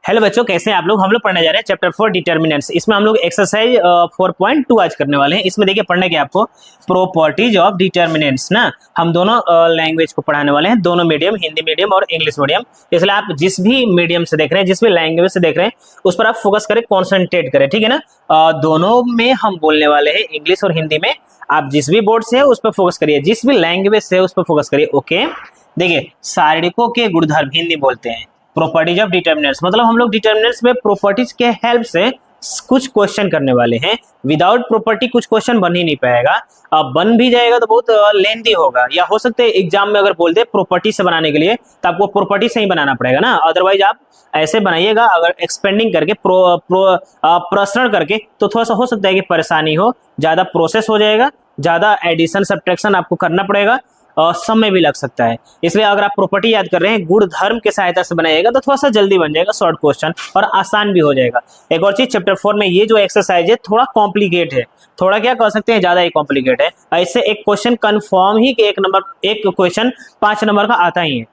Hello बच्चों, कैसे हैं आप लोग। हम लोग पढ़ने जा रहे हैं चैप्टर 4 डिटर्मिनेंट्स। इसमें हम लोग एक्सरसाइज 4.2 आज करने वाले हैं। इसमें देखिए पढ़ने के आपको प्रॉपर्टीज ऑफ डिटर्मिनेंट्स ना। हम दोनों लैंग्वेज को पढ़ाने वाले हैं, दोनों मीडियम, हिंदी मीडियम और इंग्लिश मीडियम। इसलिए आप जिस भी मीडियम से देख रहे हैं, जिस भी लैंग्वेज से देख रहे हैं, उस पर आप फोकस करें, कॉन्सेंट्रेट करें, ठीक है ना। दोनों में हम बोलने वाले हैं, इंग्लिश और हिंदी में। आप जिस भी बोर्ड से है उस पर फोकस करिए, जिस भी लैंग्वेज से है उस पर फोकस करिए। ओके, देखिए शारीरिकों के गुणधर्म हिंदी बोलते हैं प्रॉपर्टीज ऑफ डिटर्मिनेंट्स। मतलब हम लोग डिटर्मिनेंट्स में प्रॉपर्टीज के हेल्प से कुछ क्वेश्चन करने वाले हैं। विदाउट प्रॉपर्टी कुछ क्वेश्चन बन ही नहीं पाएगा। अब बन भी जाएगा तो बहुत लेंथी होगा, या हो सकता है एग्जाम में अगर बोल दे प्रॉपर्टी से बनाने के लिए तो आपको प्रॉपर्टी से ही बनाना पड़ेगा ना। अदरवाइज आप ऐसे बनाइएगा अगर एक्सपेंडिंग करके प्रसरण करके, तो थोड़ा सा हो सकता है कि परेशानी हो, ज्यादा प्रोसेस हो जाएगा, ज्यादा एडिशन सब्ट्रैक्शन आपको करना पड़ेगा और समय भी लग सकता है। इसलिए अगर आप प्रॉपर्टी याद कर रहे हैं, गुण धर्म की सहायता से बनाइएगा तो थोड़ा सा जल्दी बन जाएगा शॉर्ट क्वेश्चन और आसान भी हो जाएगा। एक और चीज, चैप्टर 4 में ये जो एक्सरसाइज है थोड़ा कॉम्प्लिकेट है, थोड़ा क्या कह सकते हैं ज्यादा ही कॉम्प्लिकेट है। ऐसे एक क्वेश्चन कंफर्म ही कि एक क्वेश्चन 5 नंबर का आता ही है।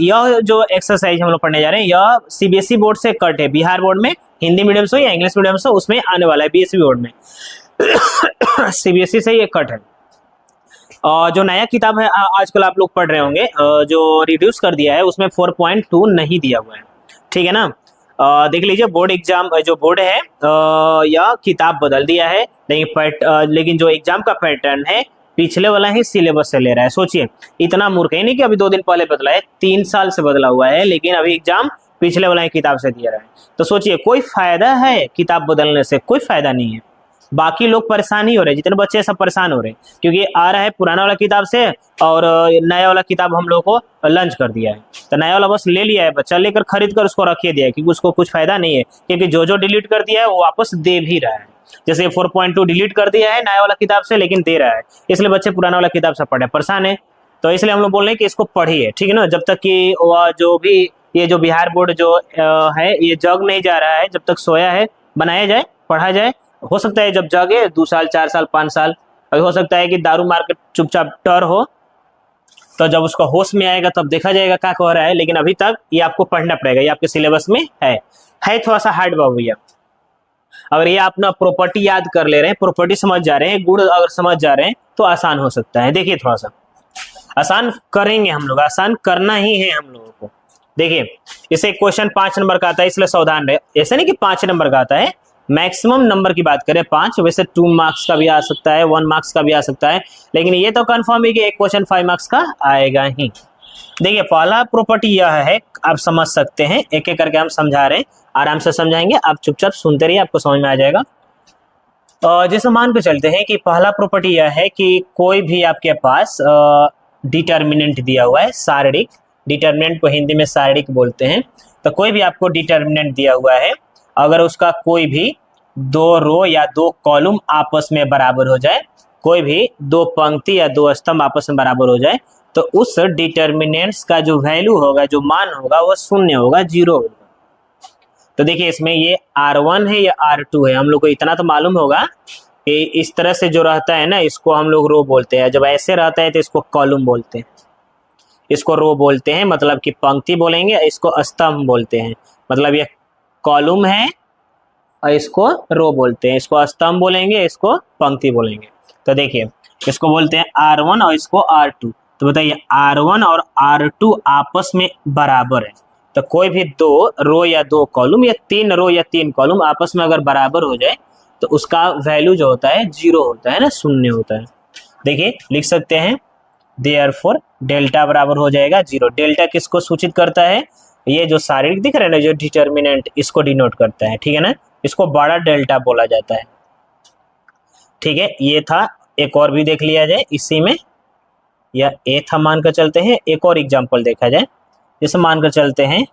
यह जो एक्सरसाइज हम लोग पढ़ने जा रहे हैं यह सीबीएसई बोर्ड से कट है। बिहार बोर्ड में हिंदी मीडियम से या इंग्लिश मीडियम से उसमें आने वाला है, बीएसई बोर्ड में सीबीएसई से ये कट है। जो नया किताब है आजकल आप लोग पढ़ रहे होंगे, जो रिड्यूस कर दिया है उसमें 4.2 नहीं दिया हुआ है, ठीक है ना। देख लीजिए बोर्ड एग्जाम जो बोर्ड है या किताब बदल दिया है, लेकिन जो एग्जाम का पैटर्न है पिछले वाला ही सिलेबस से ले रहा है। सोचिए, इतना मूर्ख है नहीं कि अभी 2 दिन पहले बदला है, 3 साल से बदला हुआ है, लेकिन अभी एग्जाम पिछले वाला ही किताब से दिया रहा है। तो सोचिए कोई फायदा है किताब बदलने से? कोई फायदा नहीं है। बाकी लोग परेशान ही हो रहे हैं, जितने बच्चे सब परेशान हो रहे हैं, क्योंकि आ रहा है पुराना वाला किताब से और नया वाला किताब हम लोग को लंच कर दिया है। तो नया वाला बस ले लिया है बच्चा, लेकर खरीद कर उसको रखिए दिया है, क्योंकि उसको कुछ फायदा नहीं है, क्योंकि जो डिलीट कर दिया है वो वापस दे भी रहा है। जैसे 4.2 डिलीट कर दिया है नया वाला किताब से, लेकिन दे रहा है, इसलिए बच्चे पुराना वाला किताब से पढ़े परेशान है। तो इसलिए हम लोग बोल रहे हैं कि इसको पढ़िए, ठीक है ना। जब तक कि जो भी ये जो बिहार बोर्ड जो है ये जग नहीं जा रहा है, जब तक सोया है बनाया जाए, पढ़ा जाए। हो सकता है जब जागे 2 साल 4 साल 5 साल, अभी हो सकता है कि दारू मार के चुपचाप टर हो, तो जब उसका होश में आएगा तब देखा जाएगा क्या कह रहा है। लेकिन अभी तक ये आपको पढ़ना पड़ेगा, ये आपके सिलेबस में है थोड़ा सा हार्ड बाबू भैया। अगर ये अपना प्रॉपर्टी याद कर ले रहे हैं, प्रॉपर्टी समझ जा रहे हैं, गुण अगर समझ जा रहे हैं तो आसान हो सकता है। देखिए थोड़ा सा आसान करेंगे हम लोग, आसान करना ही है हम लोगों को। देखिए इसे क्वेश्चन 5 नंबर का आता है, इसलिए सावधान रहे। ऐसा नहीं कि 5 नंबर का आता है, मैक्सिमम नंबर की बात करें 5। वैसे 2 मार्क्स का भी आ सकता है, 1 मार्क्स का भी आ सकता है, लेकिन ये तो कंफर्म है कि एक क्वेश्चन 5 मार्क्स का आएगा ही। देखिए पहला प्रॉपर्टी यह है, आप समझ सकते हैं, एक एक करके हम समझा रहे हैं, आराम से समझाएंगे, आप चुपचाप सुनते रहिए, आपको समझ में आ जाएगा। जैसे मान के चलते हैं कि पहला प्रॉपर्टी यह है कि कोई भी आपके पास डिटर्मिनेंट दिया हुआ है, शारीरिक। डिटर्मिनेंट को हिंदी में शारीरिक बोलते हैं। तो कोई भी आपको डिटर्मिनेंट दिया हुआ है, अगर उसका कोई भी 2 रो या 2 कॉलम आपस में बराबर हो जाए, कोई भी 2 पंक्ति या 2 स्तंभ आपस में बराबर हो जाए, तो उस डिटर्मिनेंट्स का जो वैल्यू होगा, जो मान होगा, वो 0 होगा, 0 होगा। तो देखिए इसमें ये R1 है या R2 है, हम लोग को इतना तो मालूम होगा कि इस तरह से जो रहता है ना, इसको हम लोग रो बोलते हैं। जब ऐसे रहता है तो इसको कॉलम बोलते हैं, इसको रो बोलते हैं, मतलब कि पंक्ति बोलेंगे। इसको स्तंभ बोलते हैं, मतलब ये कॉलम है, और इसको रो बोलते हैं। इसको स्तंभ बोलेंगे, इसको पंक्ति बोलेंगे। तो देखिए इसको बोलते हैं R1 और इसको R2। तो बताइए R1 और R2 आपस में बराबर है, तो कोई भी 2 रो या 2 कॉलम या 3 रो या 3 कॉलम आपस में अगर बराबर हो जाए तो उसका वैल्यू जो होता है 0 होता है ना, 0 होता है। देखिए लिख सकते हैं देयरफॉर डेल्टा बराबर हो जाएगा 0। डेल्टा किसको सूचित करता है? ये जो शारीरिक दिख रहा है ना, जो डिटर्मिनेंट, इसको डिनोट करता है, ठीक है ना। इसको बड़ा डेल्टा बोला जाता है, ठीक है। ये था, एक और भी देख लिया जाए इसी में, या ए था मानकर चलते हैं। एक और एग्जांपल देखा जाए, जैसे मानकर चलते हैं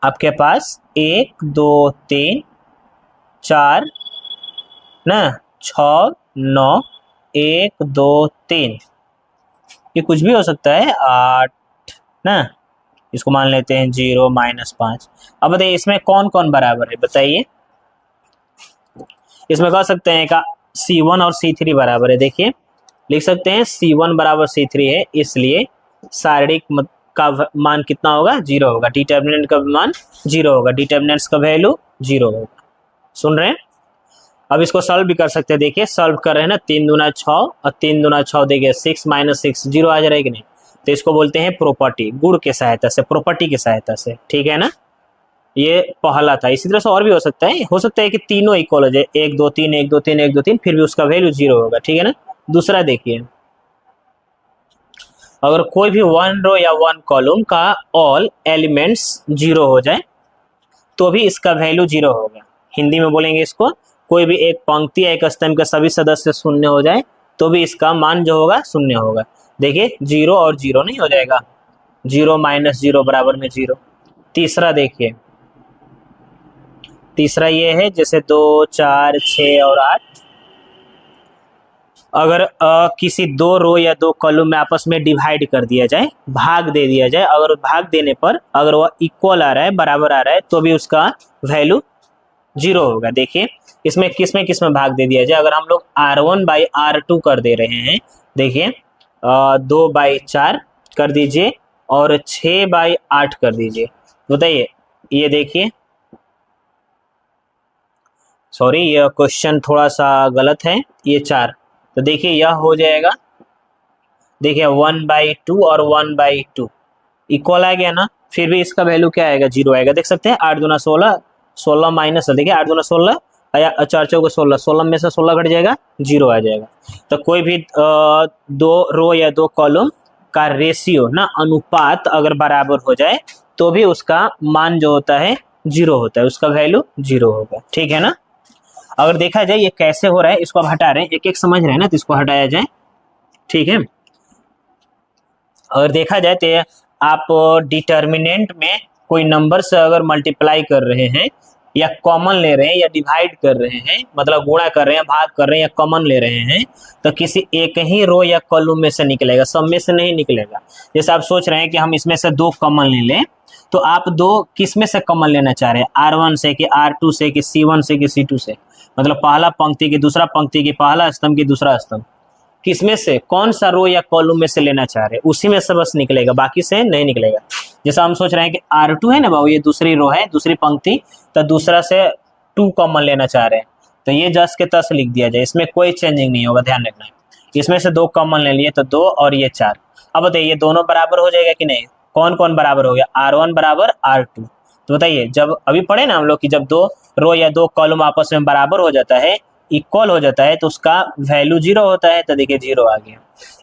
आपके पास 1 2 3 4 ना 6 9 1 2 3, ये कुछ भी हो सकता है, 8 ना, इसको मान लेते हैं 0 -5। अब बताइए इसमें कौन कौन बराबर है? बताइए इसमें कह सकते हैं का C1 और C3 बराबर है। देखिए लिख सकते हैं C1 बराबर C3 है, इसलिए शारीरिक का मान कितना होगा, 0 होगा। डिटर्मिनेंट का मान 0 होगा, डिटर्मिनेंट्स का वैल्यू 0 होगा। सुन रहे हैं? अब इसको सॉल्व भी कर सकते हैं। देखिए सॉल्व कर रहे हैं ना, 3 दूना 6 और 3 दूना 6, देखिए 6 - 6 0 आ जा रहा है कि नहीं। तो इसको बोलते हैं प्रॉपर्टी, गुण के सहायता से, प्रॉपर्टी की सहायता से, ठीक है ना। ये पहला था। इसी तरह से और भी हो सकता है कि तीनों इक्वल हो जाए, 1 2 3 1 2 3 1 2 3, फिर भी उसका वैल्यू 0 होगा, ठीक है ना। दूसरा देखिए, अगर कोई भी 1 रो या 1 कॉलम का ऑल एलिमेंट्स 0 हो जाए तो भी इसका वैल्यू 0 होगा। हिंदी में बोलेंगे इसको, कोई भी एक पंक्ति या एक स्तंभ के सभी सदस्य शून्य हो जाए तो भी इसका मान जो होगा शून्य होगा। देखिए 0 और 0 नहीं हो जाएगा, 0 - 0 बराबर में 0। तीसरा देखिए, तीसरा ये है जैसे 2 4 6 और 8, अगर किसी 2 रो या 2 कॉलम में आपस में डिवाइड कर दिया जाए, भाग दे दिया जाए, अगर भाग देने पर अगर वह इक्वल आ रहा है, बराबर आ रहा है, तो भी उसका वैल्यू 0 होगा। देखिए इसमें किस में भाग दे दिया जाए, अगर हम लोग R1/R2 कर दे रहे हैं, देखिए 2/4 कर दीजिए और 6/8 कर दीजिए, बताइए। ये देखिए, सॉरी ये क्वेश्चन थोड़ा सा गलत है, ये 4, तो देखिए यह हो जाएगा, देखिए 1/2 और 1/2 इक्वल आ गया ना, फिर भी इसका वैल्यू क्या आएगा, 0 आएगा। देख सकते हैं 8 दूना 16, 16 माइनस, देखिए 8 दूना 16 या 4 चौके 16, 16 में से 16 घट जाएगा, 0 आ जाएगा। तो कोई भी 2 रो या 2 कॉलम का रेशियो ना, अनुपात अगर बराबर हो जाए तो भी उसका मान जो होता है 0 होता है, उसका वैल्यू 0 होगा, ठीक है ना। अगर देखा जाए ये कैसे हो रहा है, इसको हम हटा रहे हैं, एक एक समझ रहे हैं ना, तो इसको हटाया जाए, ठीक है। अगर देखा जाए तो आप डिटर्मिनेंट में कोई नंबर से अगर मल्टीप्लाई कर रहे हैं या कॉमन ले रहे हैं या डिवाइड कर रहे हैं, मतलब गुणा कर रहे हैं, भाग कर रहे हैं या कॉमन ले रहे हैं, तो किसी एक ही रो या कॉलम में से निकलेगा, सब में से नहीं निकलेगा। जैसे आप सोच रहे हैं कि हम इसमें से 2 कॉमन ले लें, तो आप 2 किस में से कॉमन लेना चाह रहे हैं, R1 से कि R2 से कि C1 से कि C2 से, मतलब पहला पंक्ति की दूसरा पंक्ति की, पहला स्तंभ की दूसरा स्तंभ, किसमें से, कौन सा रो या कॉलम में से लेना चाह रहे हैं, उसी में से बस निकलेगा, बाकी से नहीं निकलेगा। जैसा हम सोच रहे हैं कि R2 है ना बाबू, ये दूसरी रो है, दूसरी पंक्ति, तो दूसरा से 2 कॉमन लेना चाह रहे हैं, तो ये जस के तस लिख दिया जाए, इसमें कोई चेंजिंग नहीं होगा, ध्यान रखना है। इसमें से 2 कॉमन ले लिए तो 2 और ये 4। अब बताइए ये दोनों बराबर हो जाएगा कि नहीं, कौन कौन बराबर हो गया, R1 बराबर R2। तो बताइए, जब अभी पढ़े ना हम लोग कि जब 2 रो या 2 कॉलम आपस में बराबर हो जाता है, इक्वल हो जाता है, तो उसका वैल्यू 0 होता है, तो देखिए 0 आ गया।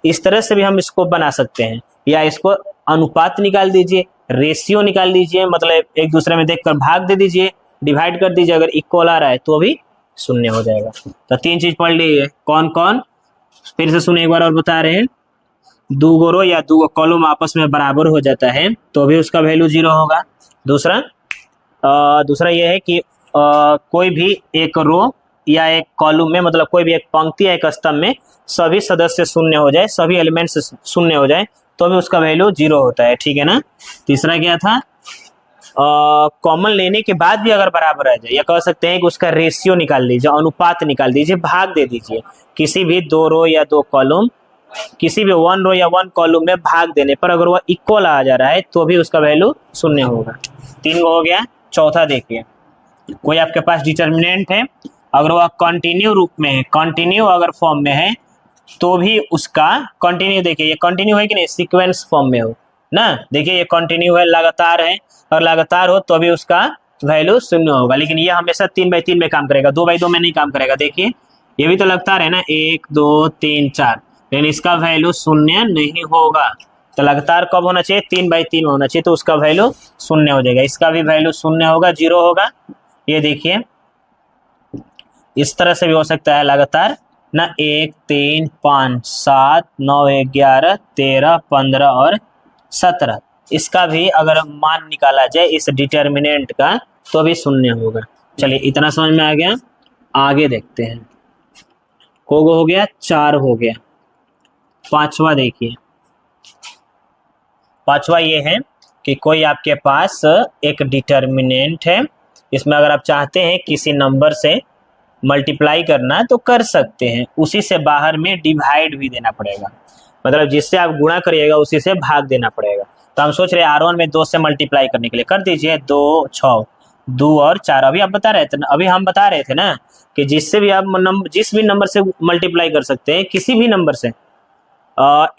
इस तरह से भी हम इसको बना सकते हैं, या इसको अनुपात निकाल दीजिए, रेशियो निकाल दीजिए, मतलब एक दूसरे में देखकर भाग दे दीजिए, डिवाइड कर दीजिए, अगर इक्वल आ रहा है तो भी शून्य हो जाएगा। तो 3 चीज पढ़ ली है, कौन कौन, फिर से सुने एक बार और बता रहे हैं। 2 रो या 2 कॉलम आपस में बराबर हो जाता है तो भी उसका वैल्यू 0 होगा। दूसरा यह है कि कोई भी एक रो या एक कॉलम में, मतलब कोई भी एक पंक्ति या एक स्तंभ में सभी सदस्य शून्य हो जाए, सभी एलिमेंट्स शून्य हो जाए तो भी उसका वैल्यू 0 होता है, ठीक है ना। तीसरा क्या था, कॉमन लेने के बाद भी अगर बराबर आ जाए, या कह सकते हैं कि उसका रेशियो निकाल लीजिए, अनुपात निकाल दीजिए, भाग दे दीजिए, किसी भी 2 रो या 2 कॉलम, किसी भी 1 रो या 1 कॉलम में भाग देने पर अगर वह इक्वल आ जा रहा है तो भी उसका वैल्यू शून्य होगा। 3 हो गया। चौथा देखिए, कोई आपके पास डिटर्मिनेंट है, अगर वह कंटिन्यू रूप में है, कंटिन्यू अगर फॉर्म में है तो भी उसका कंटिन्यू, देखिए ये कंटिन्यू है कि नहीं, सीक्वेंस फॉर्म में हो ना, देखिए ये कंटिन्यू है, लगातार है, और लगातार हो तो भी उसका वैल्यू 0 होगा। लेकिन ये हमेशा 3/3 में काम करेगा, 2/2 में नहीं काम करेगा। देखिए ये भी तो लगातार है ना, 1 2 3 4, लेकिन इसका वैल्यू 0 नहीं होगा। तो लगातार कब होना चाहिए, 3/3 में होना चाहिए, तो उसका वैल्यू 0 हो जाएगा, इसका भी वैल्यू 0 होगा, 0 होगा। ये देखिए इस तरह से भी हो सकता है लगातार ना, 1 3 5 7 9 11 13 15 और 17, इसका भी अगर मान निकाला जाए इस डिटर्मिनेंट का तो भी 0 होगा। चलिए इतना समझ में आ गया, आगे देखते हैं। कोगो हो गया, 4 हो गया। पांचवा देखिए, पांचवा ये है कि कोई आपके पास एक डिटर्मिनेंट है, इसमें अगर आप चाहते हैं किसी नंबर से मल्टीप्लाई करना तो कर सकते हैं, उसी से बाहर में डिवाइड भी देना पड़ेगा, मतलब जिससे आप गुणा करिएगा उसी से भाग देना पड़ेगा। तो हम सोच रहे हैं R1 में 2 से मल्टीप्लाई करने के लिए कर दीजिए, 2 6 2 और 4। अभी आप बता रहे थे ना, अभी हम बता रहे थे ना कि जिससे भी आप जिस भी नंबर से मल्टीप्लाई कर सकते हैं, किसी भी नंबर से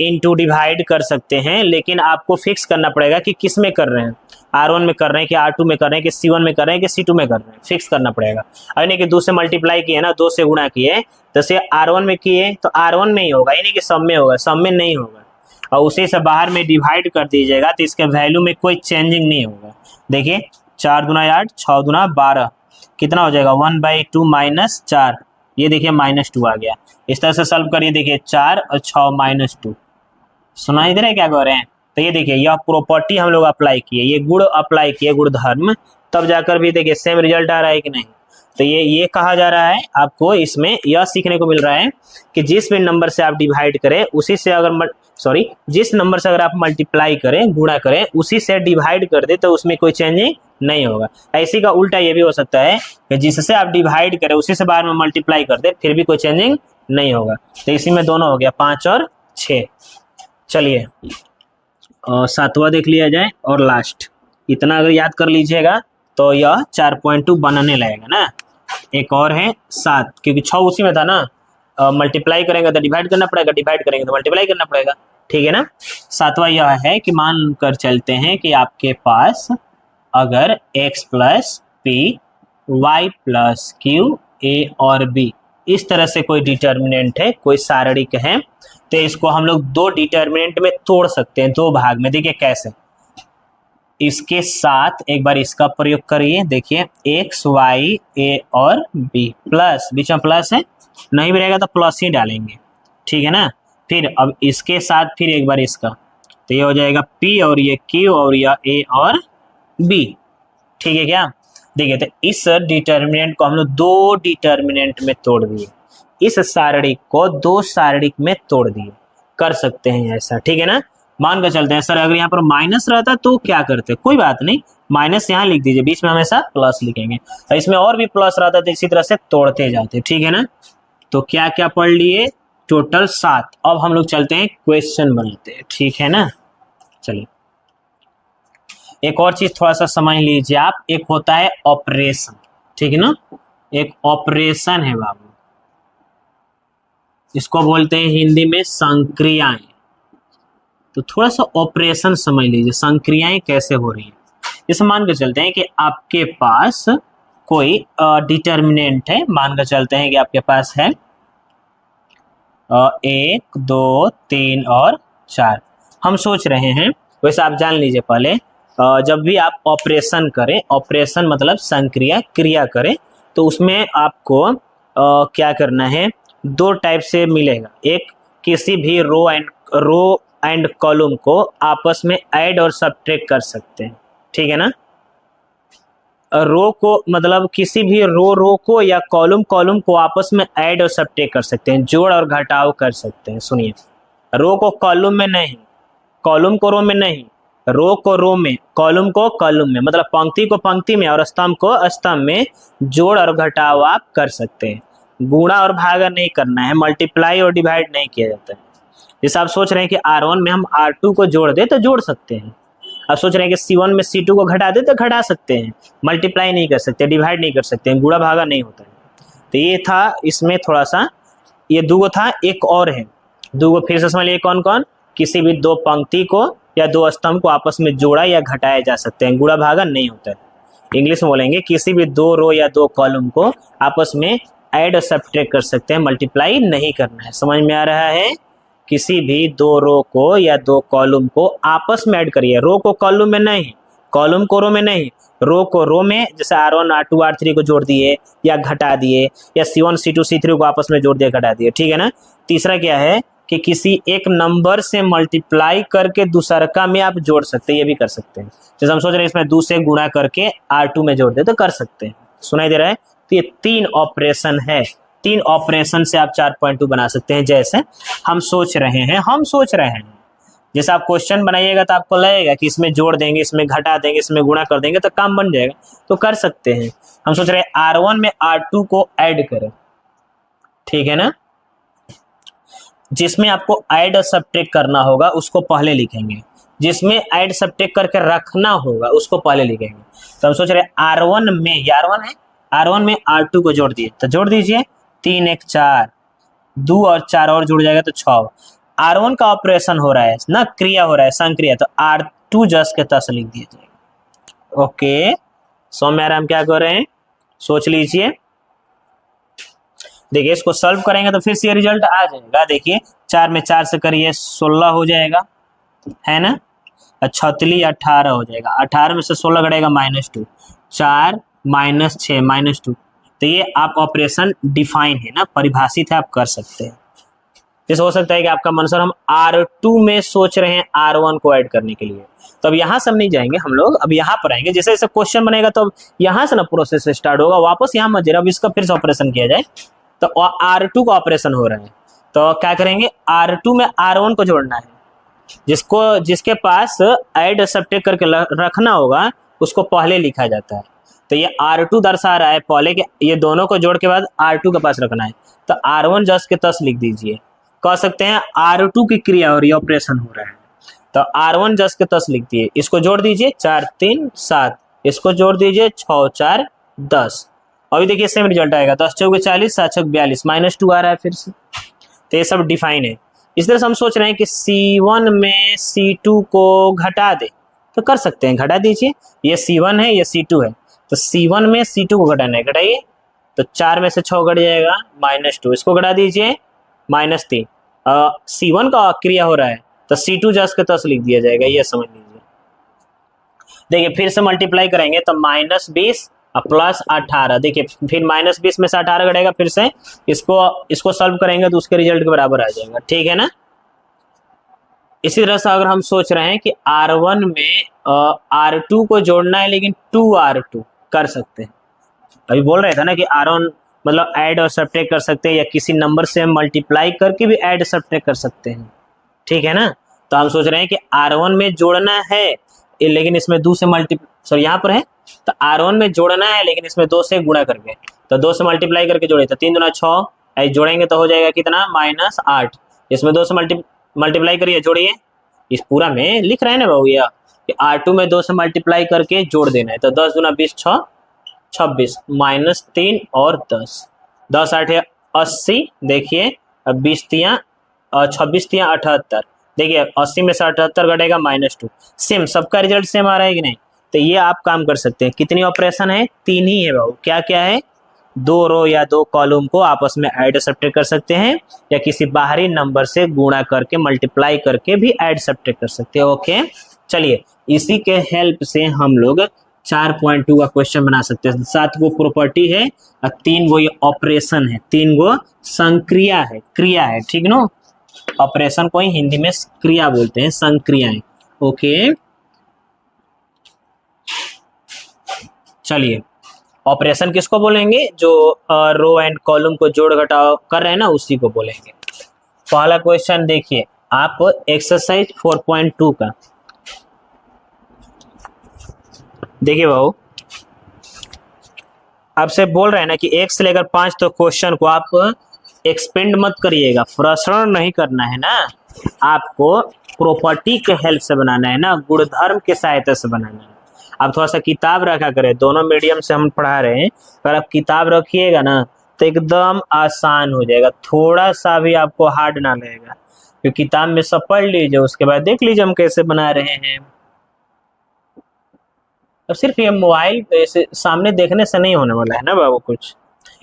इनटू डिवाइड कर सकते हैं, लेकिन आपको फिक्स करना पड़ेगा कि किस में कर रहे हैं, R1 में कर रहे हैं कि R2 में कर रहे हैं कि C1 में कर रहे हैं कि C2 में कर रहे हैं, फिक्स करना पड़ेगा। अब नहीं कि 2 से मल्टीप्लाई किए ना, 2 से गुणा किए, जैसे R1 में किए तो R1 में ही होगा, यानी कि सब में होगा, सब में नहीं होगा। और उसी से बाहर में डिवाइड कर दीजिएगा तो इसके वैल्यू में कोई चेंजिंग नहीं होगा। देखिए 4 दूना 8, 6 दूना 12, कितना हो जाएगा 1/2 माइनस 4, ये देखिए -2 आ गया। इस तरह से सॉल्व करिए, देखिए 4 और 6 -2, सुनाई दे रहा है क्या कह रहे हैं। तो ये देखिए यह प्रॉपर्टी हम लोग अप्लाई किए, ये गुण अप्लाई किए, गुणधर्म, तब जाकर भी देखिए सेम रिजल्ट आ रहा है कि नहीं। तो ये कहा जा रहा है आपको, इसमें यह सीखने को मिल रहा है कि जिस भी नंबर से आप डिवाइड करें उसी से अगर जिस नंबर से अगर आप मल्टीप्लाई करें, गुणा करें, उसी से डिवाइड कर दे तो उसमें कोई चेंजिंग नहीं होगा। ऐसी का उल्टा ये भी हो सकता है कि जिससे आप डिवाइड करें उसी से बाहर में मल्टीप्लाई कर दे, फिर भी कोई चेंजिंग नहीं होगा। तो इसी में दोनों हो गया 5 और 6। चलिए 7वां देख लिया जाए और लास्ट, इतना अगर याद कर लीजिएगा तो यह 4.2 बनने लगेगा ना। एक और है 7, क्योंकि 6 उसी में था ना, मल्टीप्लाई करेंगे तो डिवाइड करना पड़ेगा, डिवाइड करेंगे तो मल्टीप्लाई करना पड़ेगा, ठीक है ना। 7वां यह है कि मान कर चलते हैं कि आपके पास अगर x plus P, Y plus Q, A और बी, इस तरह से कोई डिटर्मिनेंट है, कोई सारणिक है, तो इसको हम लोग 2 डिटर्मिनेंट में तोड़ सकते हैं, 2 भाग में। देखिए कैसे, इसके साथ एक बार इसका प्रयोग करिए, देखिए x y a और b, प्लस, बीच में प्लस है, नहीं भी रहेगा तो प्लस ही डालेंगे, ठीक है ना। फिर अब इसके साथ फिर एक बार इसका, तो ये हो जाएगा p और ये q और यह a और b, ठीक है क्या। देखिए तो इस डिटर्मिनेंट को हम लोग 2 डिटर्मिनेंट में तोड़ दिए, इस सारणिक को 2 सारणिक में तोड़ दिए, कर सकते हैं ऐसा, ठीक है ना। मान कर चलते हैं सर अगर यहाँ पर माइनस रहता तो क्या करते, कोई बात नहीं, माइनस यहाँ लिख दीजिए, बीच में हमेशा प्लस लिखेंगे, और इसमें और भी प्लस रहता तो इसी तरह से तोड़ते जाते, ठीक है ना। तो क्या क्या पढ़ लिए, टोटल 7। अब हम लोग चलते हैं क्वेश्चन बनाते हैं, ठीक है ना। चलिए एक और चीज थोड़ा सा समझ लीजिए आप, एक होता है ऑपरेशन, ठीक है ना, एक ऑपरेशन है बाबू, इसको बोलते हैं हिंदी में संक्रियाएं। तो थोड़ा सा ऑपरेशन समझ लीजिए, संक्रियाएं कैसे हो रही है। जैसे मान कर चलते हैं कि आपके पास कोई डिटर्मिनेंट है, मान कर चलते हैं कि आपके पास है 1 2 3 और 4। हम सोच रहे हैं, वैसे आप जान लीजिए पहले, जब भी आप ऑपरेशन करें, ऑपरेशन मतलब संक्रिया क्रिया करें, तो उसमें आपको क्या करना है, 2 टाइप से मिलेगा। एक, किसी भी रो एंड कॉलम को आपस में ऐड और सब्ट्रैक्ट कर सकते हैं, ठीक है ना। रो को मतलब किसी भी रो को या कॉलम को आपस में ऐड और सब्ट्रैक्ट कर सकते हैं, जोड़ और घटाव कर सकते हैं। सुनिए, रो को कॉलम में नहीं, कॉलम को रो में नहीं, रो को रो में, कॉलम को कॉलम में, मतलब पंक्ति को पंक्ति में और स्तंभ को स्तंभ में जोड़ और घटाव आप कर सकते हैं। गुणा और भागा नहीं करना है, मल्टीप्लाई और डिवाइड नहीं किया जाता है। जैसे आप सोच रहे हैं कि R1 में हम R2 को जोड़ दे तो जोड़ सकते हैं, आप सोच रहे हैं कि C1 में C2 को घटा दे तो घटा सकते हैं, मल्टीप्लाई नहीं कर सकते, डिवाइड नहीं कर सकते हैं, गुणा भागा नहीं होता है। तो ये था इसमें थोड़ा सा, ये 2 था, एक और है 2, फिर से समझ लिए कौन कौन, किसी भी 2 पंक्ति को या 2 स्तंभ को आपस में जोड़ा या घटाया जा सकते हैं, गुणा भागा नहीं होता है। इंग्लिश में बोलेंगे किसी भी 2 रो या 2 कॉलम को आपस में ऐड और सब्ट्रैक्ट कर सकते हैं, मल्टीप्लाई नहीं करना है। समझ में आ रहा है, किसी भी 2 रो को या 2 कॉलम को आपस में ऐड करिए, रो को कॉलम में नहीं, कॉलम को रो में नहीं, रो को रो में, जैसे R1 R2 R3 को जोड़ दिए या घटा दिए, या C1 C2 C3 को आपस में जोड़ दिया घटा दिए, ठीक है ना। तीसरा क्या है कि किसी एक नंबर से मल्टीप्लाई करके दूसरका में आप जोड़ सकते हैं, ये भी कर सकते हैं। जैसे हम सोच रहे हैं इसमें 2 से गुणा करके R2 में जोड़ दे तो कर सकते हैं, सुनाई दे रहा है। तो ये 3 ऑपरेशन है, 3 ऑपरेशन से आप 4.2 बना सकते हैं। जैसे हम सोच रहे हैं, जैसे आप क्वेश्चन बनाइएगा तो आपको लगेगा कि इसमें जोड़ देंगे, इसमें घटा देंगे, इसमें गुणा कर देंगे तो काम बन जाएगा, तो कर सकते हैं। हम सोच रहे हैं R1 में R2 को ऐड करें, ठीक है ना। जिसमें आपको ऐड और सब्ट्रैक्ट करना होगा उसको पहले लिखेंगे, जिसमें ऐड सब्ट्रैक्ट करके रखना होगा उसको पहले लिखेंगे। तो हम सोच रहे हैं R1 में, ये R1 है, R1 में R2 को जोड़ दिए, तो जोड़ दीजिए 3 1 4, 2 और 4 और जुड़ जाएगा तो 6। R1 का ऑपरेशन हो रहा है ना, क्रिया हो रहा है, संक्रिया, तो R2 जस के तस लिख दिया जाएगा। ओके, सौम्याराम क्या कर रहे हैं, सोच लीजिए। देखिए इसको सॉल्व करेंगे तो फिर से ये रिजल्ट आ जाएगा। देखिए 4 में 4 से करिए 16 हो जाएगा, है ना, 36 18 हो जाएगा, 18 में से 16 घटेगा -2, 4 -6 -2। तो ये आप ऑपरेशन डिफाइन है ना, परिभाषित है, आप कर सकते हैं। जैसे हो सकता है कि आपका मन सर हम R2 में सोच रहे हैं R1 को ऐड करने के लिए, तो अब यहाँ से हम नहीं जाएंगे, हम लोग अब यहाँ पर आएंगे। जैसे जैसे क्वेश्चन बनेगा तो यहाँ से ना प्रोसेस स्टार्ट होगा, वापस यहाँ मत जाइए, अब इसका फिर से ऑपरेशन किया जाए। तो R2 का ऑपरेशन हो रहा है, तो क्या करेंगे, R2 में R1 को जोड़ना है, जिसके पास ऐड सब्ट्रैक्ट करके रखना होगा उसको पहले लिखा जाता है। तो ये R2 दर्शा रहा है पहले के, ये दोनों को जोड़ के बाद R2 के पास रखना है, तो R1 जस के तस लिख दीजिए। कह सकते हैं R2 की क्रिया हो रही है, ऑपरेशन हो रहा है, तो R1 जस के तस लिख दिए। इसको जोड़ दीजिए 4 3 7, इसको जोड़ दीजिए 6 4 10। अभी देखिए सेम रिजल्ट आएगा, 10 चौके 40 7 चौक 42, -2 आ रहा है फिर से। तो ये सब डिफाइन है। इस तरह से हम सोच रहे हैं कि C1 में C2 को घटा दे, तो कर सकते हैं, घटा दीजिए। ये C1 है, ये C2 है, तो C1 में C2 को घटाना है, घटाइए। तो 4 में से 6 घट जाएगा -2, इसको घटा दीजिए -3। C1 का क्रिया हो रहा है तो C2 जस के तस लिख दिया जाएगा, ये समझ लीजिए। देखिए फिर से मल्टीप्लाई करेंगे तो -20 प्लस 18, देखिए फिर -20 में से 18 घटेगा, फिर से इसको सॉल्व करेंगे तो उसके रिजल्ट के बराबर आ जाएगा, ठीक है ना। इसी तरह से अगर हम सोच रहे हैं कि R1 में R2 को जोड़ना है लेकिन 2R2 कर सकते हैं। अभी बोल रहे थे ना कि R1 मतलब ऐड और सब्ट्रैक्ट कर सकते हैं, या किसी नंबर से हम मल्टीप्लाई करके भी ऐड सब्ट्रैक्ट कर सकते हैं, ठीक है ना। तो हम सोच रहे हैं कि R1 में जोड़ना है लेकिन इसमें 2 से सॉरी यहाँ पर है, तो R1 में जोड़ना है लेकिन इसमें 2 से गुणा करके, तो 2 से मल्टीप्लाई करके जोड़े, तो 3 दूना 6, जोड़ेंगे तो हो जाएगा कितना -8। इसमें 2 से मल्टीप्लाई करिए, जोड़िए, इस पूरा में लिख रहे हैं ना बाबू ये कि R2 में 2 से मल्टीप्लाई करके जोड़ देना है। तो 10 दूना 20 6 26, -3 और 10, 10 8 80, देखिए अब 20 तियाँ 26 तियाँ 78, देखिए 80 में से 78 घटेगा -2। सेम, सबका रिजल्ट सेम आ रहा है कि नहीं। तो ये आप काम कर सकते हैं। कितनी ऑपरेशन है, 3 ही है बाबू। क्या क्या है, 2 रो या 2 कॉलम को आपस में ऐड सब्ट्रैक्ट कर सकते हैं, या किसी बाहरी नंबर से गुणा करके मल्टीप्लाई करके भी ऐड सब्ट्रैक्ट कर सकते हैं। ओके, चलिए इसी के हेल्प से हम लोग 4.2 का क्वेश्चन बना सकते हैं। 7 गो प्रॉपर्टी है और 3 गो ये ऑपरेशन है, 3 गो संक्रिया है, क्रिया है, ठीक नो। ऑपरेशन को ही हिंदी में क्रिया बोलते हैं, संक्रियाएं। ओके, चलिए ऑपरेशन किसको बोलेंगे, जो रो एंड कॉलम को जोड़ घटाव कर रहे हैं ना, उसी को बोलेंगे। पहला क्वेश्चन देखिए आप, एक्सरसाइज 4.2 का देखिए भाऊ, आपसे बोल रहे हैं ना कि 1 से लेकर 5 तो क्वेश्चन को आप एक्सपेंड मत करिएगा, प्रश्न नहीं करना है ना, आपको प्रॉपर्टी के हेल्प से बनाना है ना, गुणधर्म के सहायता से बनाना है। आप थोड़ा सा किताब रखा करें, दोनों मीडियम से हम पढ़ा रहे हैं, अगर आप किताब रखिएगा ना तो एकदम आसान हो जाएगा, थोड़ा सा भी आपको हार्ड ना लगेगा। तो किताब में सब पढ़ लीजिए, उसके बाद देख लीजिए हम कैसे बना रहे हैं। अब सिर्फ ये मोबाइल ऐसे सामने देखने से नहीं होने वाला है ना बाबू, कुछ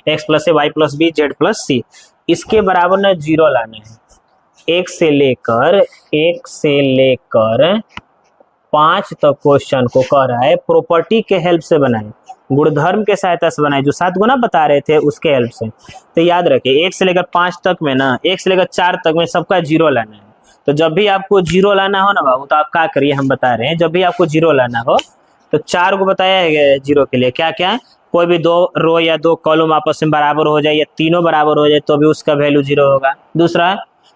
x + a y + b z + c, इसके बराबर ना 0 लाना है। 1 से लेकर 5 तक क्वेश्चन को कह रहा है प्रॉपर्टी के हेल्प से बनाए, गुणधर्म के सहायता से बनाए, जो 7 गुना बता रहे थे उसके हेल्प से। तो याद रखिए 1 से लेकर 5 तक में ना, 1 से लेकर 4 तक में सबका 0 लाना है। तो जब भी आपको 0 लाना हो ना बाबू, तो आप क्या करिए, हम बता रहे हैं, जब भी आपको 0 लाना हो तो 4 को बताया है 0 के लिए, क्या क्या, कोई भी 2 रो या 2 कॉलम आपस में बराबर हो जाए या तीनों बराबर हो जाए तो भी उसका वैल्यू 0 होगा। दूसरा,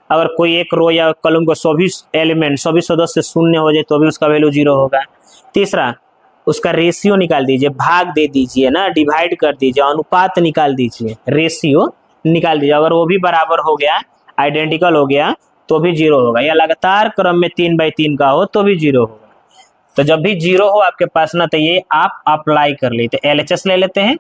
अगर कोई एक रो या कॉलम को सभी सदस्य शून्य हो जाए तो भी उसका वैल्यू 0 होगा। तीसरा, उसका रेशियो निकाल दीजिए, भाग दे दीजिए ना, डिवाइड कर दीजिए, अनुपात निकाल दीजिए, रेशियो निकाल दीजिए। अगर वो भी बराबर हो गया, आइडेंटिकल हो गया, तो भी 0 होगा, या लगातार क्रम में 3/3 का हो तो भी 0 होगा। तो जब भी 0 हो आपके पास ना, तो ये आप अप्लाई कर लेते। LHS ले लेते हैं।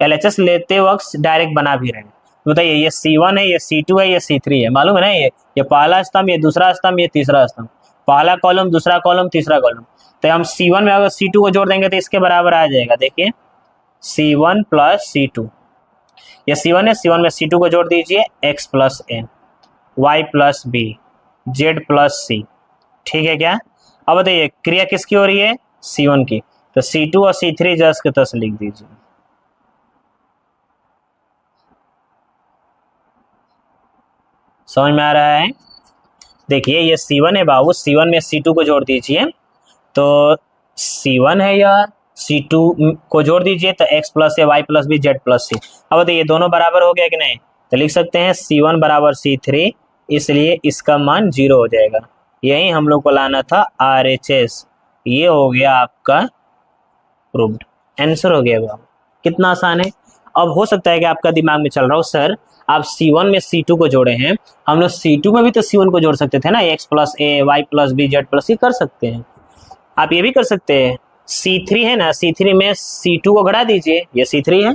LHS लेते वक्त डायरेक्ट बना भी रहे हैं। बताइए ये C1 है, ये C2 है, ये C3 है, मालूम है ना? ये पहला स्तंभ, ये दूसरा स्तंभ, ये तीसरा स्तंभ, पहला कॉलम, दूसरा कॉलम, तीसरा कॉलम। तो हम C1 में अगर C2 को जोड़ देंगे तो इसके बराबर आ जाएगा। देखिए C1 प्लस C2, ये C1 है, C1 में C2 को जोड़ दीजिए, x plus a, y plus b, z plus c। ठीक है क्या? अब बताइए क्रिया किसकी हो रही है? C1 की। तो C2 और C3 जस के तस लिख दीजिए। समझ में आ रहा है? देखिए ये C1 है बाबू, C1 में C2 को जोड़ दीजिए, तो C1 है यार, C2 को जोड़ दीजिए तो x plus a, y plus b, z plus c। अब बताइए दोनों बराबर हो गया कि नहीं? तो लिख सकते हैं C1 बराबर C3, इसलिए इसका मान 0 हो जाएगा। यही हम लोग को लाना था RHS। ये हो गया आपका प्रूव्ड, आंसर हो गया बाबू। कितना आसान है। अब हो सकता है कि आपका दिमाग में चल रहा हो सर आप C1 में C2 को जोड़े हैं, हम लोग C2 में भी तो C1 को जोड़ सकते थे ना, x plus a, y plus b, z plus c कर सकते हैं। आप ये भी कर सकते हैं। C3 है ना, C3 में C2 को घटा दीजिए, ये C3 है।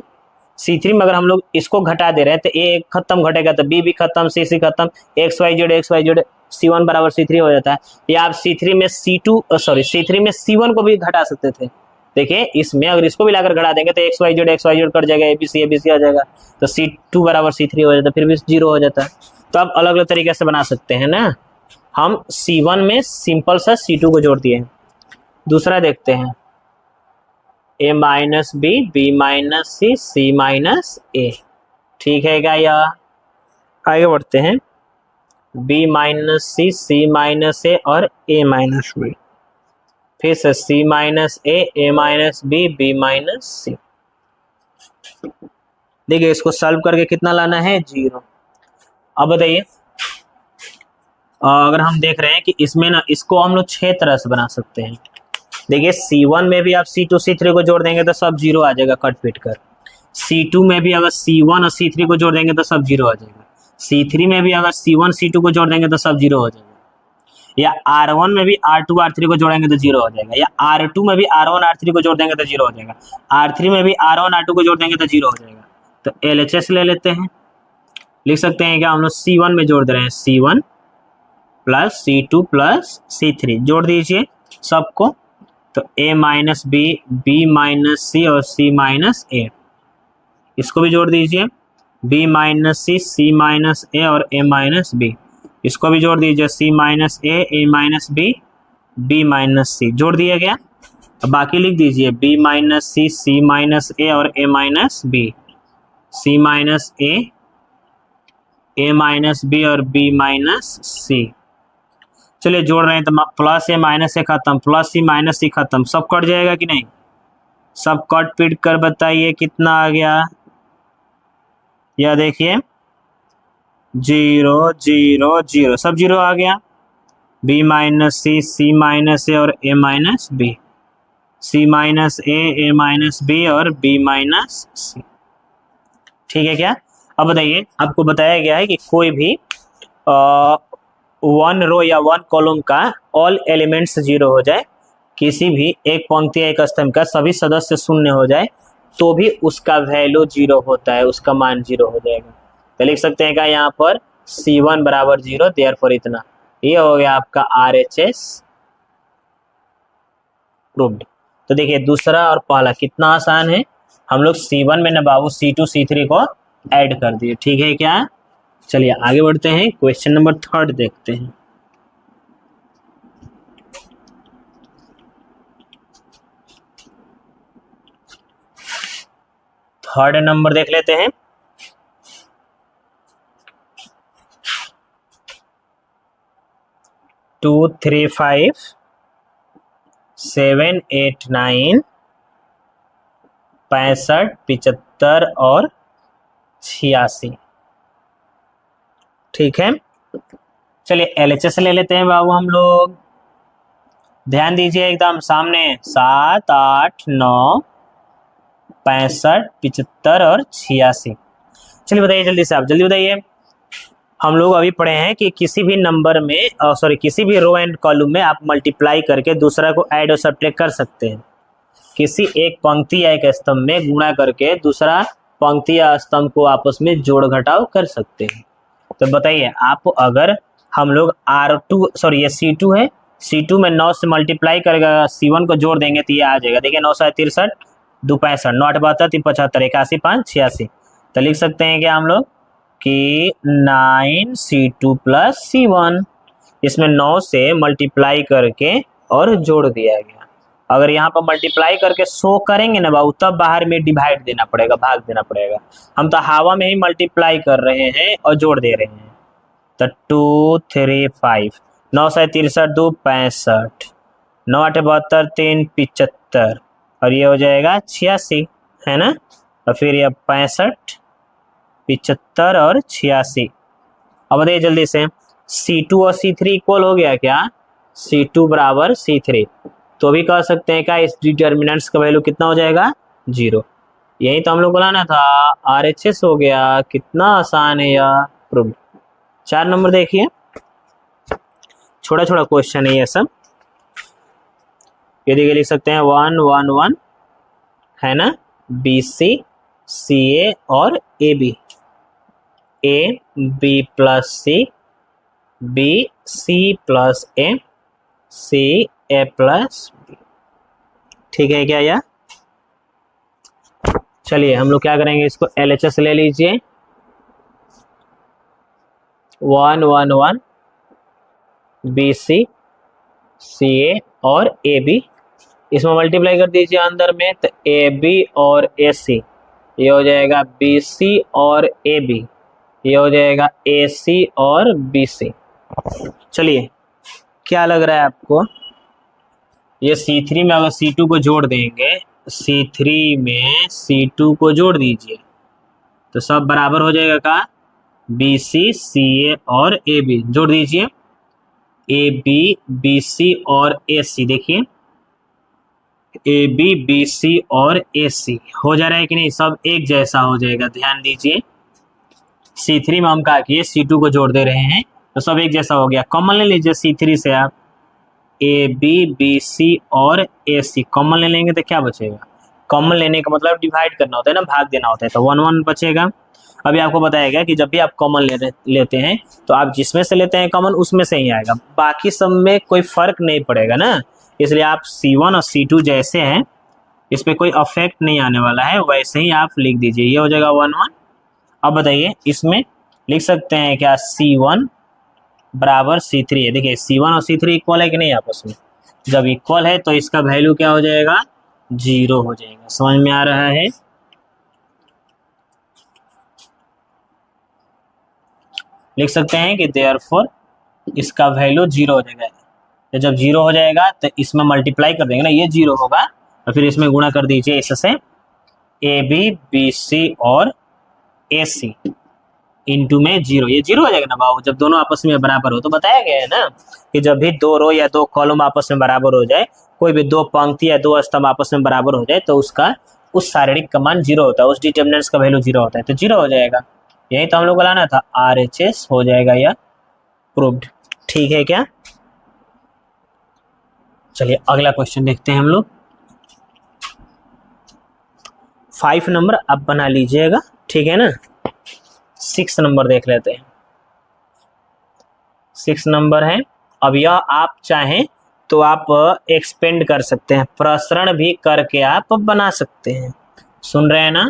C3 में अगर हम लोग इसको घटा दे रहे हैं तो a खत्म घटेगा तो b भी खत्म, c खत्म, x y z C1 बराबर C3 हो जाता है। या आप C3 में C3 में C1 को भी घटा सकते थे। देखिए इसमें अगर इसको भी लाकर घटा देंगे तो x y z कट जाएगा, ABC आ जाएगा, तो C2 बराबर C3 हो जाता है, फिर भी 0 हो जाता है। तो आप अलग अलग तरीके से बना सकते हैं ना। हम C1 में सिंपल सा C2 को जोड़ दिए हैं। दूसरा देखते हैं, a minus b, b minus c, c minus a। ठीक है क्या? या आगे बढ़ते हैं, b minus c, c minus a और a माइनस b। फिर से c minus a minus b, b minus c। देखिए इसको सॉल्व करके कितना लाना है? 0। अब बताइए अगर हम देख रहे हैं कि इसमें ना, इसको हम लोग 6 तरह से बना सकते हैं। देखिए C1 में भी आप C2 C3 को जोड़ देंगे तो सब 0 आ जाएगा कट पीट कर। C2 में भी अगर C1 और C3 को जोड़ देंगे तो सब 0 आ जाएगा। C3 में भी अगर C1 C2 को जोड़ देंगे तो सब 0 हो जाएगा। या R1 में भी R2 R3 को जोड़ेंगे तो 0 हो जाएगा। या R2 में भी R1 R3 को जोड़ देंगे तो 0 हो जाएगा। R3 में भी R1 R2 को जोड़ देंगे तो 0 हो जाएगा। तो LHS ले लेते हैं। लिख सकते हैं क्या? हम लोग C1 में जोड़ दे रहे हैं, C1 plus C2 plus C3 जोड़ दीजिए सबको, तो a minus b, b minus c और c माइनस a। इसको भी जोड़ दीजिए, b minus c, c minus a और a माइनस b। इसको भी जोड़ दीजिए, c minus a minus b, b minus c। जोड़ दिया गया। अब बाकी लिख दीजिए, b minus c, c minus a और a minus b, c minus a minus b और b माइनस c। चलिए जोड़ रहे हैं तो प्लस a माइनस a खत्म, प्लस c माइनस c खत्म, सब कट जाएगा कि नहीं? सब कट पीट कर बताइए कितना आ गया? या देखिए 0 0 0, सब 0 आ गया। b minus c, c minus a और a minus b, c minus a minus b और b माइनस c। ठीक है क्या? अब बताइए आपको बताया गया है कि कोई भी 1 रो या 1 कॉलम का ऑल एलिमेंट्स 0 हो जाए, किसी भी एक पंक्ति या एक स्तंभ का सभी सदस्य शून्य हो जाए तो भी उसका वैल्यू 0 होता है, उसका मान 0 हो जाएगा। तो लिख सकते हैं क्या यहाँ पर? C1 बराबर 0, देयरफॉर इतना। ये हो गया आपका RHS प्रूव्ड। तो देखिए दूसरा और पहला कितना आसान है। हम लोग C1 में ना बाबू C2 C3 को ऐड कर दिए। ठीक है क्या? चलिए आगे बढ़ते हैं, क्वेश्चन नंबर 3 देखते हैं। थर्ड नंबर देख लेते हैं। टू 3 5 7 8 9 65 75 और 86। ठीक है, चलिए LHS ले लेते हैं बाबू हम लोग। ध्यान दीजिए एकदम सामने, 7 8 9 65 75 और 86। चलिए बताइए जल्दी से, आप जल्दी बताइए। हम लोग अभी पढ़े हैं कि किसी भी नंबर में किसी भी रो एंड कॉलम में आप मल्टीप्लाई करके दूसरा को ऐड और सब्ट्रैक्ट कर सकते हैं। किसी एक पंक्ति या एक स्तंभ में गुणा करके दूसरा पंक्ति या स्तंभ को आपस में जोड़ घटाव कर सकते हैं। तो बताइए आप, अगर हम लोग ये C2 है, C2 में 9 से मल्टीप्लाई करेगा, C1 को जोड़ देंगे तो ये आ जाएगा। देखिए 9 7 63 2 65 9 8 72 3 75 81 5 86। तो लिख सकते हैं कि हम लोग कि 9C2 प्लस C1, इसमें 9 से मल्टीप्लाई करके और जोड़ दिया गया। अगर यहाँ पर मल्टीप्लाई करके 100 करेंगे ना बाबू, तब बाहर में डिवाइड देना पड़ेगा, भाग देना पड़ेगा। हम तो हवा में ही मल्टीप्लाई कर रहे हैं और जोड़ दे रहे हैं। तो 2 3 5 9 7 63 2 65 9 8 72 3 75 और ये हो जाएगा 86, है ना। और फिर ये 65 75 और 86। अब बताइए जल्दी से, C2 और C3 इक्वल हो गया क्या? C2 बराबर C3, तो भी कह सकते हैं क्या इस डिटर्मिनेंट्स का वैल्यू कितना हो जाएगा? 0। यही तो हम लोग बोलाना था, RHS हो गया। कितना आसान है यार, प्रूव। 4 नंबर देखिए, छोटा छोटा क्वेश्चन है ये सब। ये देखिए लिख सकते हैं 1 1 1, है ना, BC CA और AB, AB plus C, BC plus A, CA plus B। ठीक है क्या यार? चलिए हम लोग क्या करेंगे, इसको LHS ले लीजिए। 1 1 1 BC CA और AB, इसमें मल्टीप्लाई कर दीजिए अंदर में, तो AB और AC, ये हो जाएगा BC और AB, ये हो जाएगा AC और BC। चलिए क्या लग रहा है आपको? ये C3 में अगर C2 को जोड़ देंगे, C3 में C2 को जोड़ दीजिए तो सब बराबर हो जाएगा का? BC CA और AB जोड़ दीजिए, AB BC और AC। देखिए AB BC और AC हो जा रहा है कि नहीं? सब एक जैसा हो जाएगा, ध्यान दीजिए। C3 में हम कहा कि C2 को जोड़ दे रहे हैं तो सब एक जैसा हो गया। कॉमन ले लीजिए C3 से आप, AB BC और AC कॉमन ले लेंगे तो क्या बचेगा? कॉमन लेने का मतलब डिवाइड करना होता है ना, भाग देना होता है, तो 1 1 बचेगा। अभी आपको बताएगा कि जब भी आप कॉमन लेते हैं तो आप जिसमें से लेते हैं कॉमन उसमें से ही आएगा, बाकी सब में कोई फर्क नहीं पड़ेगा ना। इसलिए आप C1 और C2 जैसे हैं, इसमें कोई अफेक्ट नहीं आने वाला है, वैसे ही आप लिख दीजिए। ये हो जाएगा 1 1। अब बताइए इसमें लिख सकते हैं क्या? C1 बराबर C3 है। देखिए C1 और C3 इक्वल है कि नहीं आपस में? जब इक्वल है तो इसका वैल्यू क्या हो जाएगा? 0 हो जाएगा। समझ में आ रहा है? लिख सकते हैं कि देयरफॉर इसका वैल्यू 0 हो जाएगा। तो जब 0 हो जाएगा तो इसमें मल्टीप्लाई कर देंगे ना, ये 0 होगा, और फिर इसमें गुणा कर दीजिए इससे AB BC और AC इंटू में 0, ये 0 हो जाएगा ना बाबू, जब दोनों आपस में बराबर हो। तो बताया गया है ना कि जब भी 2 रो या 2 कॉलम आपस में बराबर हो जाए, कोई भी 2 पंक्ति या 2 स्तंभ आपस में बराबर हो जाए, तो उसका उस शारीरिक का मान 0 होता है, उस डिटर्मिनेंट्स का वैल्यू 0 होता है, तो 0 हो जाएगा। यही तो हम लोग को लाना था, RHS हो जाएगा या प्रूव्ड। ठीक है क्या? चलिए अगला क्वेश्चन देखते हैं हम लोग। 5 नंबर आप बना लीजिएगा, ठीक है ना। 6 नंबर देख लेते हैं। 6 नंबर है। अब यह आप चाहें तो आप एक्सपेंड कर सकते हैं, प्रसरण भी करके आप बना सकते हैं। सुन रहे हैं ना?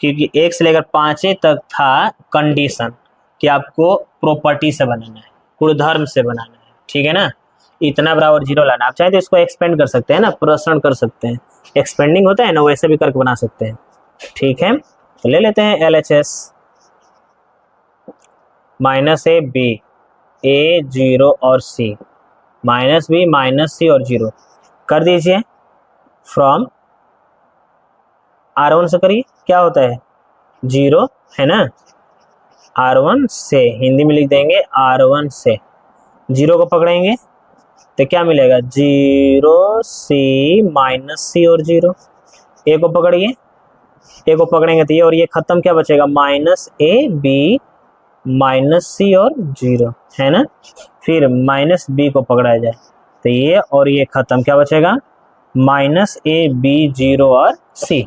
क्योंकि 1 से लेकर 5 तक था कंडीशन कि आपको प्रॉपर्टी से बनाना है, गुणधर्म से बनाना है, ठीक है ना। इतना बराबर 0 लाना। आप चाहे तो इसको एक्सपेंड कर सकते हैं ना, प्रसरण कर सकते हैं, एक्सपेंडिंग होता है ना, वैसे भी करके बना सकते हैं। ठीक है, तो ले लेते हैं LHS -A B A 0 और C -B -C और 0 कर दीजिए। फ्रॉम R1 से करिए, क्या होता है? 0 है ना। R1 से हिंदी में लिख देंगे, R1 से 0 को पकड़ेंगे तो क्या मिलेगा? 0 C -C और 0। A को पकड़िए, A को पकड़ेंगे तो ये और ये खत्म, क्या बचेगा? -A B माइनस सी और जीरो, है ना। फिर माइनस बी को पकड़ा जाए तो ये और ये खत्म, क्या बचेगा माइनस ए बी जीरो और सी।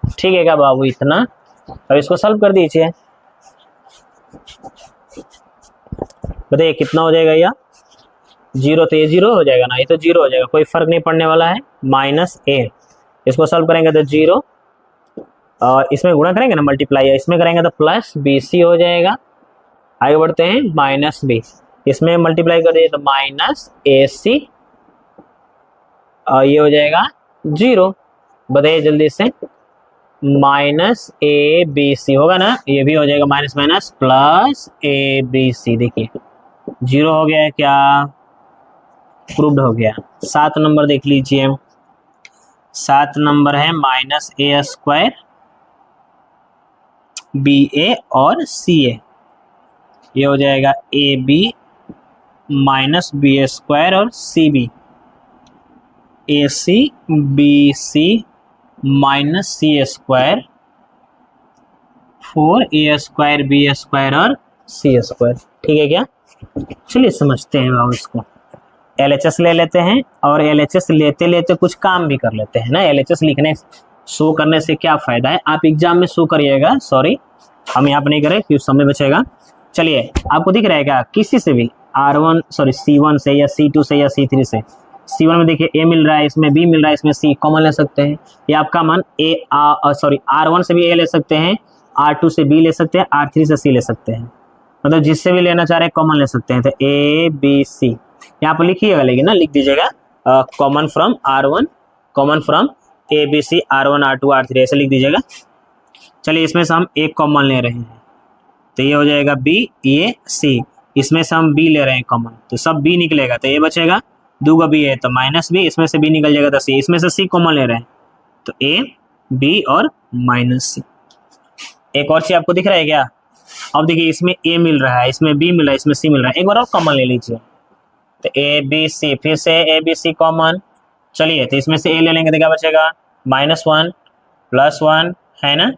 ठीक है क्या बाबू, इतना। अब इसको सॉल्व कर दीजिए, बताइए कितना हो जाएगा। या जीरो तो ये जीरो हो जाएगा ना, ये तो जीरो हो जाएगा, कोई फर्क नहीं पड़ने वाला है। माइनस ए, इसको सॉल्व करेंगे तो जीरो, और इसमें गुणा करेंगे ना मल्टीप्लाई, इसमें करेंगे तो प्लस बी सी हो जाएगा। आगे बढ़ते हैं, माइनस बी, इसमें मल्टीप्लाई कर दिए तो माइनस ए सी, और ये हो जाएगा जीरो। बताइए जल्दी से, माइनस ए बी सी होगा ना, ये भी हो जाएगा minus minus plus A B C. देखिए जीरो हो गया है, क्या प्रूव्ड हो गया। 7 नंबर देख लीजिए, 7 नंबर है minus A square B A और सी ए, ये हो जाएगा A B minus B A square और C B, A C B C minus C A square 4 A square B A square और सी ए स्क्वायर। ठीक है क्या, चलिए समझते हैं बाबू इसको। LHS ले लेते हैं, और LHS लेते लेते कुछ काम भी कर लेते हैं ना। LHS लिखने शो करने से क्या फायदा है, आप एग्जाम में शो करिएगा, सॉरी हम यहाँ पर नहीं करें क्योंकि समय बचेगा। चलिए आपको दिख रहेगा किसी से भी R1 सॉरी C1 से या C2 से या C3 से। C1 में देखिए A मिल रहा है, इसमें B मिल रहा है, इसमें C कॉमन ले सकते हैं, या आपका मन R1 से भी A ले सकते हैं, R2 से B ले सकते हैं, R3 से C ले सकते हैं, मतलब जिससे भी लेना चाह रहे हैं कॉमन ले सकते हैं। तो A B C यहाँ पर लिखिएगा, लेकिन ना लिख दीजिएगा common from R1, common from A B C R1 R2 R3 ऐसे लिख दीजिएगा। चलिए इसमें से हम एक कॉमन ले रहे हैं तो ये हो जाएगा B, ये C, इसमें से हम B ले रहे हैं कॉमन तो सब B निकलेगा, तो ये बचेगा, दूगा B है तो माइनस B, इसमें से B निकल जाएगा तो C, इसमें से C कॉमन ले रहे हैं तो A B और माइनस C। एक और चीज आपको दिख रहा है क्या, अब देखिए इसमें A मिल रहा है, इसमें B मिल रहा है, इसमें C मिल रहा है, एक बार और कॉमन ले लीजिए तो A B C, फिर से A B C कॉमन। चलिए तो इसमें से A ले लेंगे तो क्या बचेगा -1 +1, है ना,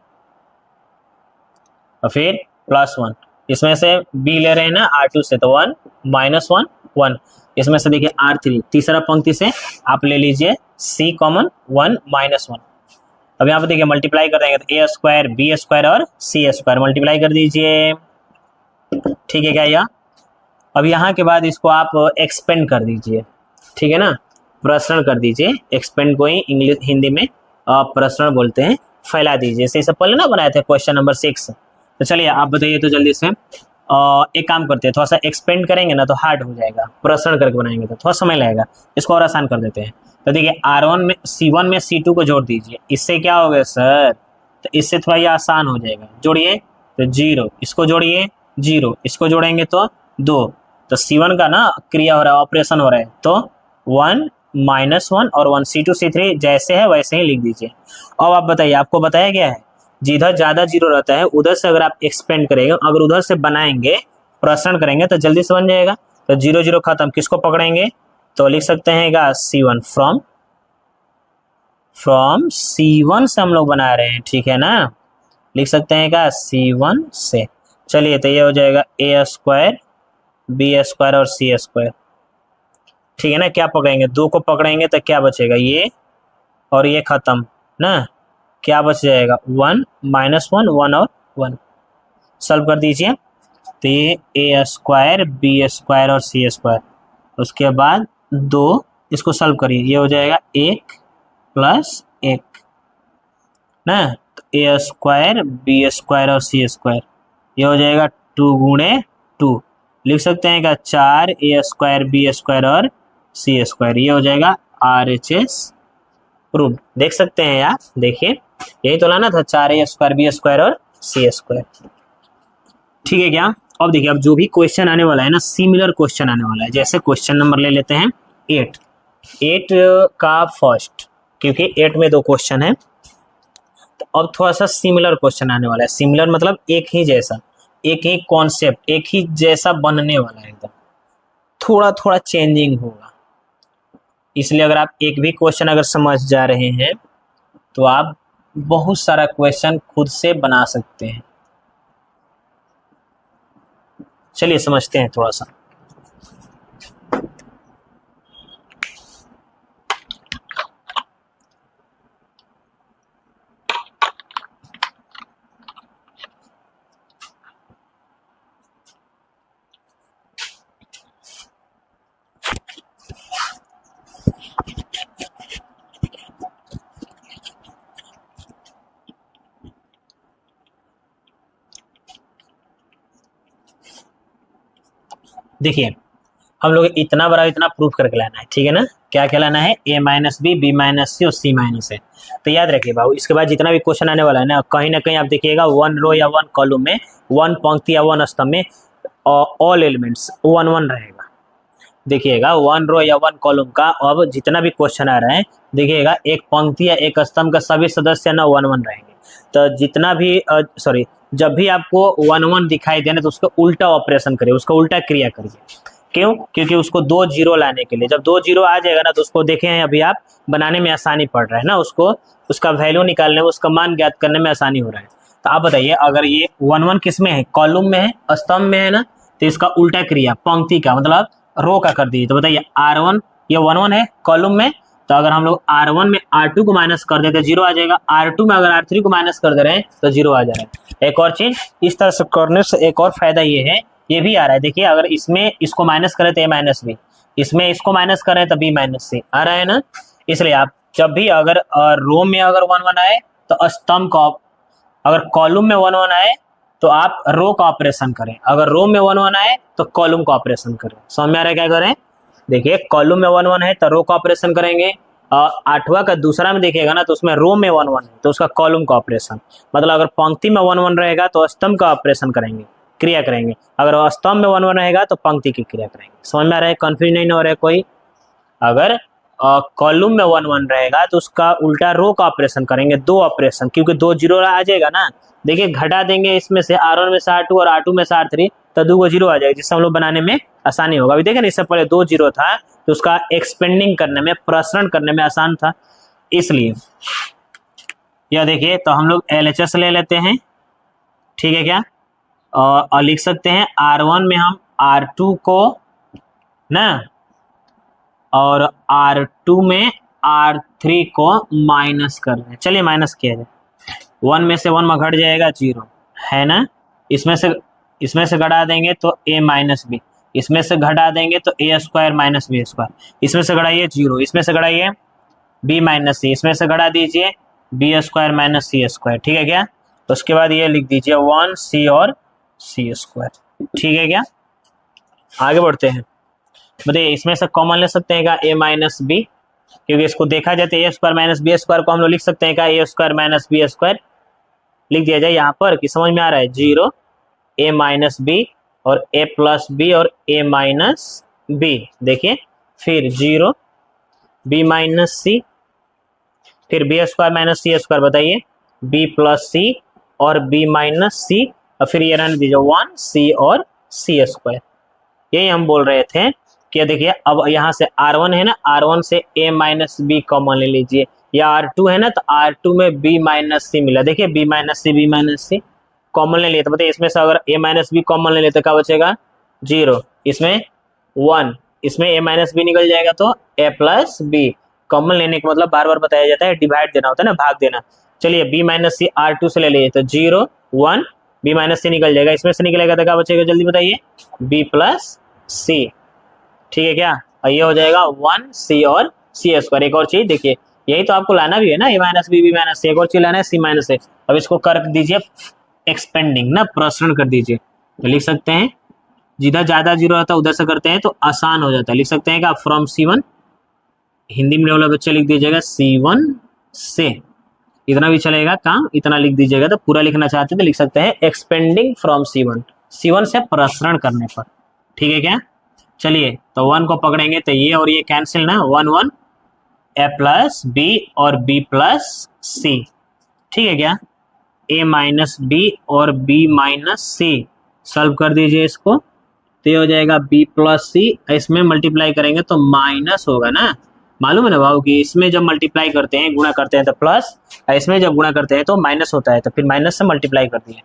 और फिर +1, इसमें से B ले रहे हैं ना R2 से तो 1 -1 1, इसमें से देखिए R3 तीसरा पंक्ति से आप ले लीजिए C कॉमन 1 -1। अब यहाँ पे देखिए मल्टीप्लाई कर देंगे तो A स्क्वायर B स्क्वायर और C स्क्वायर मल्टीप्लाई कर दीजिए। ठीक है क्या, या अब यहाँ के बाद इसको आप एक्सपेंड कर दीजिए, ठीक है ना, प्रसरण कर दीजिए। एक्सपेंड को ही इंग्लिश हिंदी में प्रसरण बोलते हैं, फैला दीजिए। जैसे सब पहले ना बनाए थे क्वेश्चन नंबर 6। तो चलिए आप बताइए तो जल्दी से। एक काम करते हैं, थोड़ा सा एक्सपेंड करेंगे ना तो हार्ड हो जाएगा, प्रसरण करके बनाएंगे तो थोड़ा समय लगेगा, इसको और आसान कर देते हैं। तो देखिए R1 में C1 में C2 को जोड़ दीजिए, इससे क्या हो गया सर, तो इससे थोड़ा ये आसान हो जाएगा। जोड़िए तो 0, इसको जोड़िए 0, इसको जोड़ेंगे तो 2, तो C1 का ना क्रिया हो रहा है, ऑपरेशन हो रहा है, तो 1 -1 और 1 C2 C3 जैसे है वैसे ही लिख दीजिए। अब आप बताइए, आपको बताया गया है जिधर ज्यादा जीरो रहता है उधर से अगर आप एक्सपेंड करेंगे, अगर उधर से बनाएंगे प्रसरण करेंगे तो जल्दी से बन जाएगा। तो 0 0 खत्म, किसको पकड़ेंगे तो लिख सकते हैं C1 फ्रॉम C1 से हम लोग बना रहे हैं, ठीक है ना, लिख सकते हैं C1 से। चलिए तो ये हो जाएगा A स्क्वायर B स्क्वायर और C स्क्वायर, ठीक है ना। क्या पकड़ेंगे, 2 को पकड़ेंगे तो क्या बचेगा, ये और ये खत्म ना, क्या बच जाएगा 1 -1 1 और 1। सॉल्व कर दीजिए तो ये A स्क्वायर B स्क्वायर और C स्क्वायर, उसके बाद 2, इसको सॉल्व करिए, ये हो जाएगा 1 + 1 ना, तो A स्क्वायर B स्क्वायर और C स्क्वायर, ये हो जाएगा 2 × 2, लिख सकते हैं 4 A स्क्वायर B स्क्वायर और C स्क्वायर, ये हो जाएगा RHS प्रूव्ड। देख सकते हैं यार, देखिए यही तो लाना था, 4 A स्क्वायर B स्क्वायर और C स्क्वायर, ठीक है क्या। अब देखिए, अब जो भी क्वेश्चन आने वाला है ना, सिमिलर क्वेश्चन आने वाला है। जैसे क्वेश्चन नंबर ले लेते हैं 8 का फर्स्ट, क्योंकि 8 में 2 क्वेश्चन है, तो अब थोड़ा सा सिमिलर क्वेश्चन आने वाला है। सिमिलर मतलब एक ही जैसा, एक ही कॉन्सेप्ट, एक ही जैसा बनने वाला है, एकदम थोड़ा थोड़ा चेंजिंग होगा। इसलिए अगर आप एक भी क्वेश्चन अगर समझ जा रहे हैं तो आप बहुत सारा क्वेश्चन खुद से बना सकते हैं। चलिए समझते हैं थोड़ा सा। देखिए हम लोग इतना बड़ा इतना प्रूफ करके लाना है, ठीक है ना। क्या क्या लाना है, a minus B, B minus C और सी माइनस है। तो याद रखिए बाबू, इसके बाद जितना भी क्वेश्चन आने वाला है ना कहीं आप देखिएगा 1 रो या 1 कॉलम में, 1 पंक्ति या 1 स्तंभ में ऑल एलिमेंट्स 1 1 रहेगा। देखिएगा 1 रो या 1 कॉलम का अब जितना भी क्वेश्चन आ रहा है, देखिएगा एक पंक्ति या एक स्तंभ का सभी सदस्य ना 1 1 रहेंगे। तो जितना भी जब भी आपको 1 1 दिखाई देना तो उसका उल्टा ऑपरेशन करिए, उसका उल्टा क्रिया करिए। क्यों? क्योंकि उसको 2 जीरो लाने के लिए, जब 2 जीरो आ जाएगा ना तो उसको देखे हैं अभी आप बनाने में आसानी पड़ रहा है ना, उसको उसका वैल्यू निकालने में, उसका मान ज्ञात करने में आसानी हो रहा है। तो आप बताइए अगर ये 1 1 किस में है, कॉलम में है, स्तंभ में है ना, तो इसका उल्टा क्रिया पंक्ति का मतलब रो का कर दीजिए। तो बताइए R1 ये 1 1 है कॉलम में, तो अगर हम लोग R1 में R2 को माइनस कर देते जीरो आ जाएगा, R2 में अगर R3 को माइनस कर दे रहे हैं तो जीरो आ जा रहा है। एक और चीज इस तरह से करने से एक और फायदा ये है, ये भी आ रहा है। देखिए अगर इसमें इसको माइनस करें तो a माइनस बी, इसमें इसको माइनस करें तो b माइनस सी आ रहा है ना। इसलिए आप जब भी अगर रो में अगर 1 1 आए तो स्तंभ का, अगर कॉलम में 1 1 आए तो आप रो का ऑपरेशन करें, अगर रो में 1 1 आए तो कॉलम का ऑपरेशन करें। समझ में आ रहा है क्या करें? देखिए कॉलम में 1 1 है तो रो का ऑपरेशन करेंगे, और 8वां का दूसरा में देखिएगा ना तो उसमें रो में 1 1 है तो उसका कॉलम का ऑपरेशन, मतलब अगर पंक्ति में 1 1 रहेगा तो स्तंभ का ऑपरेशन करेंगे, क्रिया करेंगे। अगर स्तंभ में 1 1 रहेगा तो पंक्ति की क्रिया करेंगे। समझ में आ रहा है? कंफ्यूज नहीं हो रहा है कोई? अगर कॉलम में 1 1 रहेगा तो उसका उल्टा रो का ऑपरेशन करेंगे, 2 ऑपरेशन, क्योंकि 2 जीरो आ जाएगा ना। देखिए घटा देंगे इसमें से R1 में से R2 और R2 में से R3 तो 2 जीरो आ जाएगा, जिससे हम लोग बनाने में आसानी होगा। अभी देखें ना इससे पहले 2 जीरो था तो उसका एक्सपेंडिंग करने में, प्रसरण करने में आसान था, इसलिए यह देखिए। तो हम लोग LHS ले लेते हैं, ठीक है क्या, और लिख सकते हैं R1 में हम R2 को ना और R2 में R3 को माइनस कर रहे हैं। चलिए माइनस किया जाए, 1 में से 1 में घट जाएगा जीरो है ना, इसमें से घटा देंगे तो a माइनस बी, इसमें से घटा देंगे तो a square minus B square, इसमें से घटाइए जीरो, इसमें से घटाइए b माइनस सी, इसमें से घटा दीजिए b स्क्वायर माइनस सी स्क्वायर, ठीक है क्या। तो उसके बाद ये लिख दीजिए 1 c और c स्क्वायर, ठीक है क्या। आगे बढ़ते हैं, बताइए इसमें से कॉमन ले सकते हैं क्या a माइनस बी, क्योंकि इसको देखा जाए तो a square minus B square को हम लोग लिख सकते हैं क्या a square minus B square, लिख दिया जाए यहाँ पर कि समझ में आ रहा है। जीरो a माइनस बी और a प्लस बी और a माइनस बी, देखिए फिर जीरो b माइनस सी, फिर b स्क्वायर माइनस सी स्क्वायर, बताइए b प्लस सी और b माइनस सी, और फिर ये रहने दीजिए 1 c और c स्क्वायर। यही हम बोल रहे थे कि देखिए अब यहाँ से R1 है ना, R1 से a माइनस बी कॉमन ले लीजिए, या R2 है ना तो R2 में b माइनस सी मिला, देखिए b माइनस सी कॉमन ले लिए। तो बताइए इसमें से अगर a माइनस बी कॉमन ले लेते क्या बचेगा, जीरो, इसमें 1, इसमें a माइनस बी निकल जाएगा तो a प्लस बी। कॉमन लेने का मतलब बार बार बताया जाता है, डिवाइड देना होता है ना, भाग देना। चलिए b माइनस सी R2 से ले लीजिए तो जीरो 1, b माइनस सी निकल जाएगा, इसमें से निकलेगा तो क्या बचेगा, जल्दी बताइए, b प्लस सी, ठीक है क्या। और ये हो जाएगा 1 c और c स्क्वायर। एक और चीज देखिए, यही तो आपको लाना भी है ना, a minus B, b minus C, एक और चीज लाना है c माइनस ए। अब इसको कर दीजिए एक्सपेंडिंग ना, प्रसरण कर दीजिए, तो लिख सकते हैं जिधर ज्यादा जीरो रहता है उधर से करते हैं तो आसान हो जाता है। लिख सकते हैं क्या, फ्रॉम C1, हिंदी में वाला बच्चे लिख दीजिएगा C1 से, इतना भी चलेगा काम, इतना लिख दीजिएगा। तो पूरा लिखना चाहते हैं तो लिख सकते हैं एक्सपेंडिंग फ्रॉम C1 से प्रसरण करने पर, ठीक है क्या। चलिए तो 1 को पकड़ेंगे तो ये और ये कैंसिल ना, 1 1 a प्लस बी और b प्लस सी, ठीक है क्या। a माइनस बी और b माइनस सी, सॉल्व कर दीजिए इसको, तो ये हो जाएगा b प्लस सी, इसमें मल्टीप्लाई करेंगे तो माइनस होगा ना। मालूम है ना भाव कि इसमें जब मल्टीप्लाई करते हैं, गुणा करते हैं तो प्लस, इसमें जब गुणा करते हैं तो माइनस होता है, तो फिर माइनस से मल्टीप्लाई कर दिए,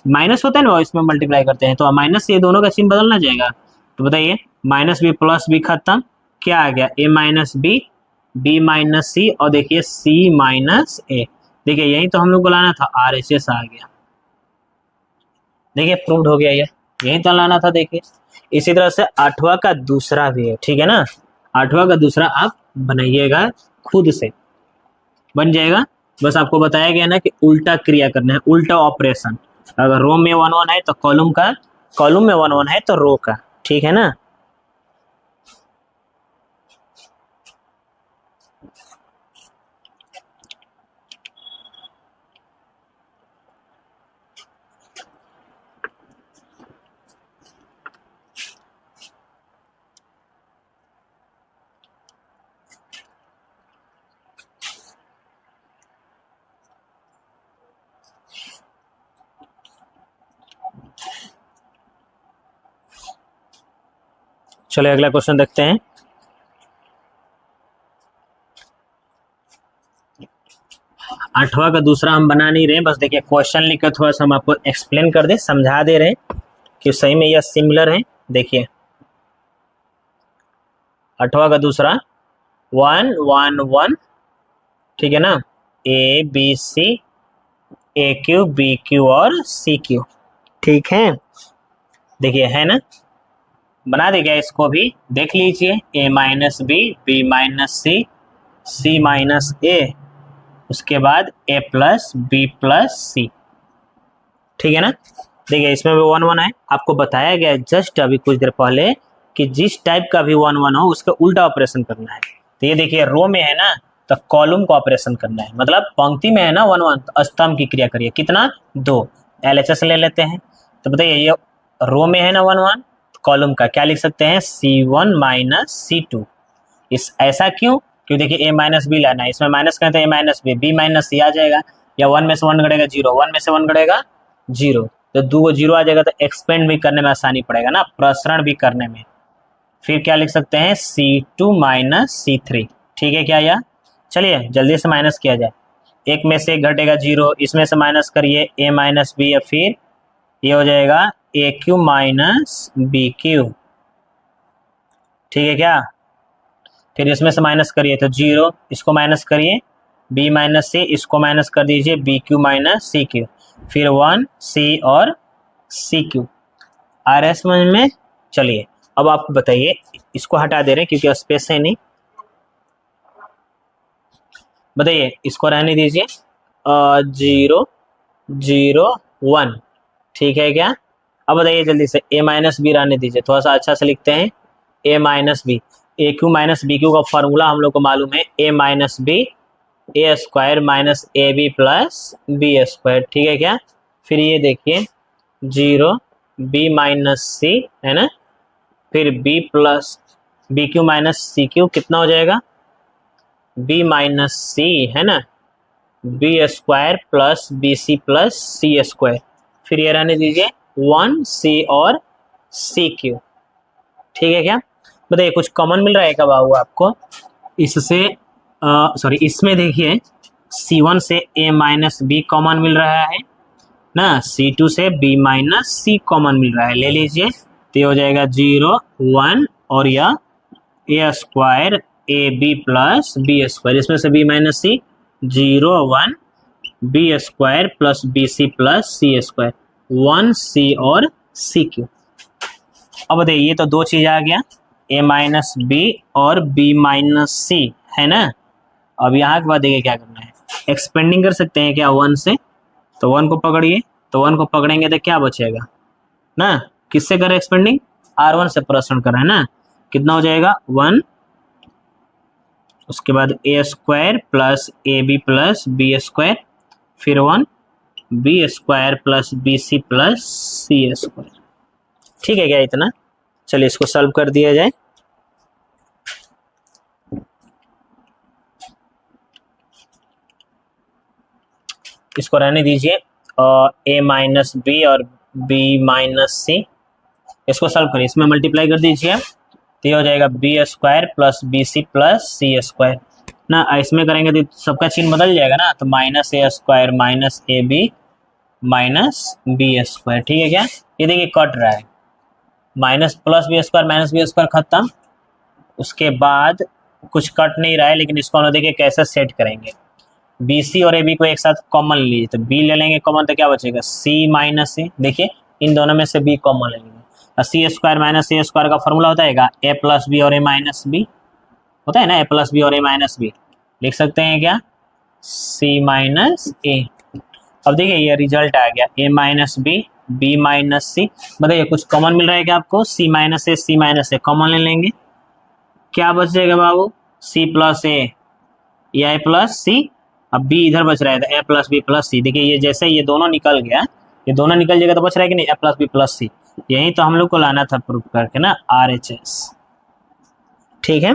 माइनस होता है ना, इसमें मल्टीप्लाई करते हैं तो माइनस से ये दोनों का चिन्ह बदलना जाएगा। तो बताइए माइनस बी प्लस बी खत्म, क्या आ गया, ए minus B, B minus C, और देखिए सी माइनस ए। देखिए यही तो हम लोग को लाना था, आर एच एस आ गया। देखिए प्रूव्ड हो गया, ये यही तो लाना था। देखिए इसी तरह से 8वां का दूसरा भी है, ठीक है ना। 8वां का दूसरा आप बनाइएगा, खुद से बन जाएगा। बस आपको बताया गया ना कि उल्टा क्रिया करना है, उल्टा ऑपरेशन। अगर रो में 1 1 है तो कॉलम का, कॉलम में 1 1 है तो रो का, ठीक है ना। चलिए अगला क्वेश्चन देखते हैं। आठवां का दूसरा हम बना नहीं रहे, बस देखिए क्वेश्चन लिखकर थोड़ा सा हम आपको एक्सप्लेन कर दे, समझा दे रहे हैं कि सही में यह सिमिलर है। देखिए 8वां का दूसरा 1 1 1, ठीक है ना, A B C, A Q B Q और सी क्यू, ठीक है। देखिए है ना, बना देगा इसको भी, देख लीजिए, ए माइनस बी, बी माइनस सी, सी माइनस ए, उसके बाद ए प्लस बी प्लस सी, ठीक है ना। देखिए इसमें भी 1 1 है, आपको बताया गया जस्ट अभी कुछ देर पहले कि जिस टाइप का भी 1 1 हो उसका उल्टा ऑपरेशन करना है। तो ये देखिए रो में है ना तो कॉलम को ऑपरेशन करना है, मतलब पंक्ति में है ना 1 1 तो स्तंभ की क्रिया करिए, कितना 2, LHS ले लेते हैं। तो बताइए ये रो में है ना 1 1, कॉलम का क्या लिख सकते हैं, C1 माइनस C2। इस ऐसा क्यों, क्यों देखिए ए माइनस बी लाना है, इसमें माइनस करें तो ए माइनस बी, बी माइनस सी आ जाएगा, या 1 में से 1 घटेगा 0, 1 में से 1 घटेगा 0, तो 2 0 आ जाएगा, तो एक्सपेंड भी करने में आसानी पड़ेगा ना, प्रसरण भी करने में। फिर क्या लिख सकते हैं, C2 माइनस C3, ठीक है क्या यार। चलिए जल्दी से माइनस किया जाए, एक में से घटेगा 0, इसमें से माइनस करिए ए माइनस बी, या फिर ये हो जाएगा ए क्यू माइनस बी क्यू, ठीक है क्या। फिर इसमें से माइनस करिए तो 0, इसको माइनस करिए b माइनस सी, इसको माइनस कर दीजिए B Q minus C Q, फिर 1 सी और सी क्यू। आ रहा है समझ में। चलिए अब आप बताइए, इसको हटा दे रहे हैं क्योंकि स्पेस है नहीं, बताइए इसको रहने दीजिए 0 0 1, ठीक है क्या। अब बताइए जल्दी से ए माइनस बी रहने दीजिए, थोड़ा सा अच्छा से लिखते हैं, A minus B, A Q minus B Q का फॉर्मूला हम लोग को मालूम है, A minus B A square minus A B plus B square, ठीक है क्या। फिर ये देखिए 0 बी माइनस सी है ना, फिर B plus B Q minus C Q कितना हो जाएगा, बी माइनस सी है ना, B square plus B C plus C square, फिर ये रहने दीजिए 1 सी और सी क्यू, ठीक है क्या। बताइए कुछ कॉमन मिल रहा है क्या बाबू आपको इससे, सॉरी इसमें देखिए C1 से a माइनस बी कॉमन मिल रहा है ना, C2 से b माइनस सी कॉमन मिल रहा है, ले लीजिए, तो हो जाएगा 0 1 और यह a square A B plus B square, इसमें से b minus C 0 1 B square plus B C plus C square, 1 C और सी क्यू। अब बताइए ये तो दो चीज आ गया, a माइनस बी और b माइनस सी है ना। अब यहाँ के बाद देखिए क्या करना है, एक्सपेंडिंग कर सकते हैं क्या 1 से, तो 1 को पकड़िए, तो 1 को पकड़ेंगे तो क्या बचेगा ना, किससे करें एक्सपेंडिंग, R1 से प्रसरण कर रहे हैं ना, कितना हो जाएगा 1, उसके बाद a square plus A B plus B square, फिर 1 B square plus B C plus C square, ठीक है क्या इतना। चलिए इसको सॉल्व कर दिया जाए, इसको रहने दीजिए a माइनस बी और b माइनस सी, इसको सॉल्व करिए, इसमें मल्टीप्लाई कर दीजिए, तो ये हो जाएगा B square plus B C plus C square ना, इसमें करेंगे तो सबका चिन्ह बदल जाएगा ना, तो minus A square minus A B minus B square, ठीक है क्या? ये देखिए कट रहा है, minus plus B square minus B square खत्म, उसके बाद कुछ कट नहीं रहा है, लेकिन इसको हम लोग देखिए कैसे सेट करेंगे। बी सी और ए बी को एक साथ कॉमन लीजिए, तो बी ले लेंगे कॉमन तो क्या बचेगा, सी माइनस ए, देखिए इन दोनों में से बी कॉमन ले लेंगे, और सी स्क्वायर माइनस ए स्क्वायर का फॉर्मूला होता है ए प्लस बी और ए माइनस बी, होता है ना, ए प्लस बी और ए माइनस बी, लिख सकते हैं क्या, सी माइनस ए। अब देखिए ये रिजल्ट आ गया, ए माइनस बी, बी माइनस सी, बताइए कुछ कॉमन मिल रहा है क्या आपको, सी माइनस ए कॉमन ले लेंगे, क्या बचेगा बाबू, सी प्लस ए या ए प्लस सी, अब बी इधर बच रहा है तो ए प्लस बी प्लस सी, देखिए ये जैसे ये दोनों निकल गया, ये दोनों निकल जाएगा तो बच रहा है कि नहीं, ए प्लस बी प्लस सी, यही तो हम लोग को लाना था प्रूफ करके ना, RHS, ठीक है।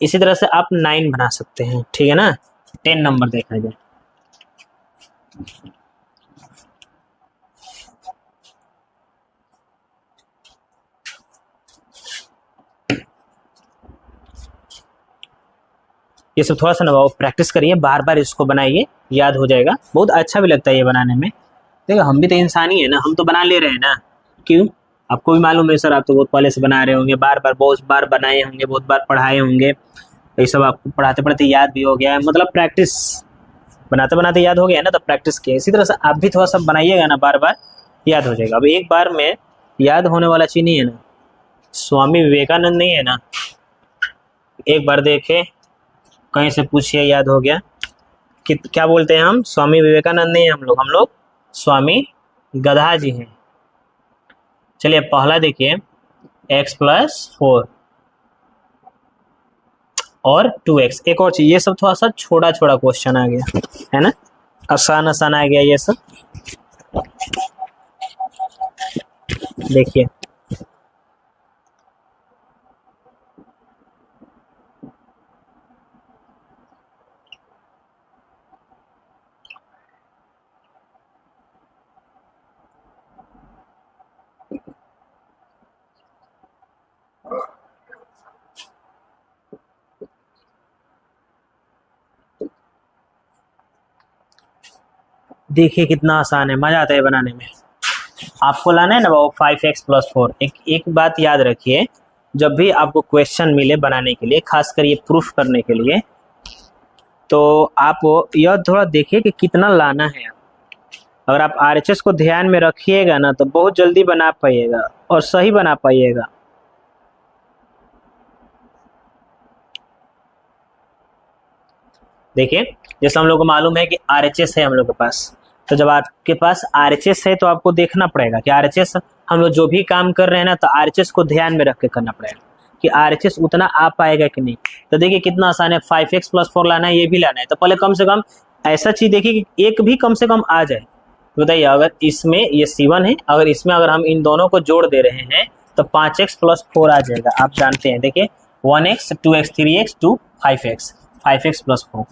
इसी तरह से आप 9 बना सकते हैं, ठीक है ना, 10 नंबर देखा जाए। ये सब थोड़ा सा ना प्रैक्टिस करिए, बार बार इसको बनाइए, याद हो जाएगा, बहुत अच्छा भी लगता है ये बनाने में। देखो हम भी तो इंसान ही है ना, हम तो बना ले रहे हैं ना, क्यों, आपको भी मालूम है सर, आप तो बहुत पहले से बना रहे होंगे, बार बार बहुत बार बनाए होंगे, बहुत बार पढ़ाए होंगे, ये सब आपको पढ़ाते पढ़ाते याद भी हो गया है, मतलब प्रैक्टिस, बनाते बनाते याद हो गया है ना, तो प्रैक्टिस किया। इसी तरह से आप भी थोड़ा सा बनाइएगा ना, बार बार याद हो जाएगा। अब एक बार में याद होने वाला चीज नहीं है ना, स्वामी विवेकानंद नहीं है ना, एक बार देखे कहीं से पूछिए याद हो गया कि क्या बोलते हैं हम, स्वामी विवेकानंद नहीं है हम लोग स्वामी गधा जी हैं। चलिए पहला देखिए, x प्लस 4 और 2x, एक और चीज, ये सब थोड़ा सा छोटा छोटा क्वेश्चन आ गया है ना, आसान आसान आ गया ये सब, देखिए देखिए कितना आसान है, मजा आता है बनाने में। आपको लाना है ना वो 5x प्लस 4, एक बात याद रखिए, जब भी आपको क्वेश्चन मिले बनाने के लिए, खासकर ये प्रूफ करने के लिए, तो आप यह थोड़ा देखिए कि कितना लाना है। अगर आप RHS को ध्यान में रखिएगा ना, तो बहुत जल्दी बना पाइएगा और सही बना पाइएगा। देखिए जैसे हम लोग को मालूम है कि RHS है हम लोग के पास, तो जब आपके पास RHS है तो आपको देखना पड़ेगा कि RHS, हम लोग जो भी काम कर रहे हैं ना, तो RHS को ध्यान में रख के करना पड़ेगा कि RHS उतना आ पाएगा कि नहीं। तो देखिए कितना आसान है, 5x प्लस 4 लाना है, ये भी लाना है, तो पहले कम से कम ऐसा चीज देखिए कि एक भी कम से कम आ जाए। बताइए अगर इसमें ये C1 है, अगर इसमें अगर हम इन दोनों को जोड़ दे रहे हैं तो 5x प्लस 4 आ जाएगा, आप जानते हैं। देखिए 1x 2x 3x 2 5x plus 4,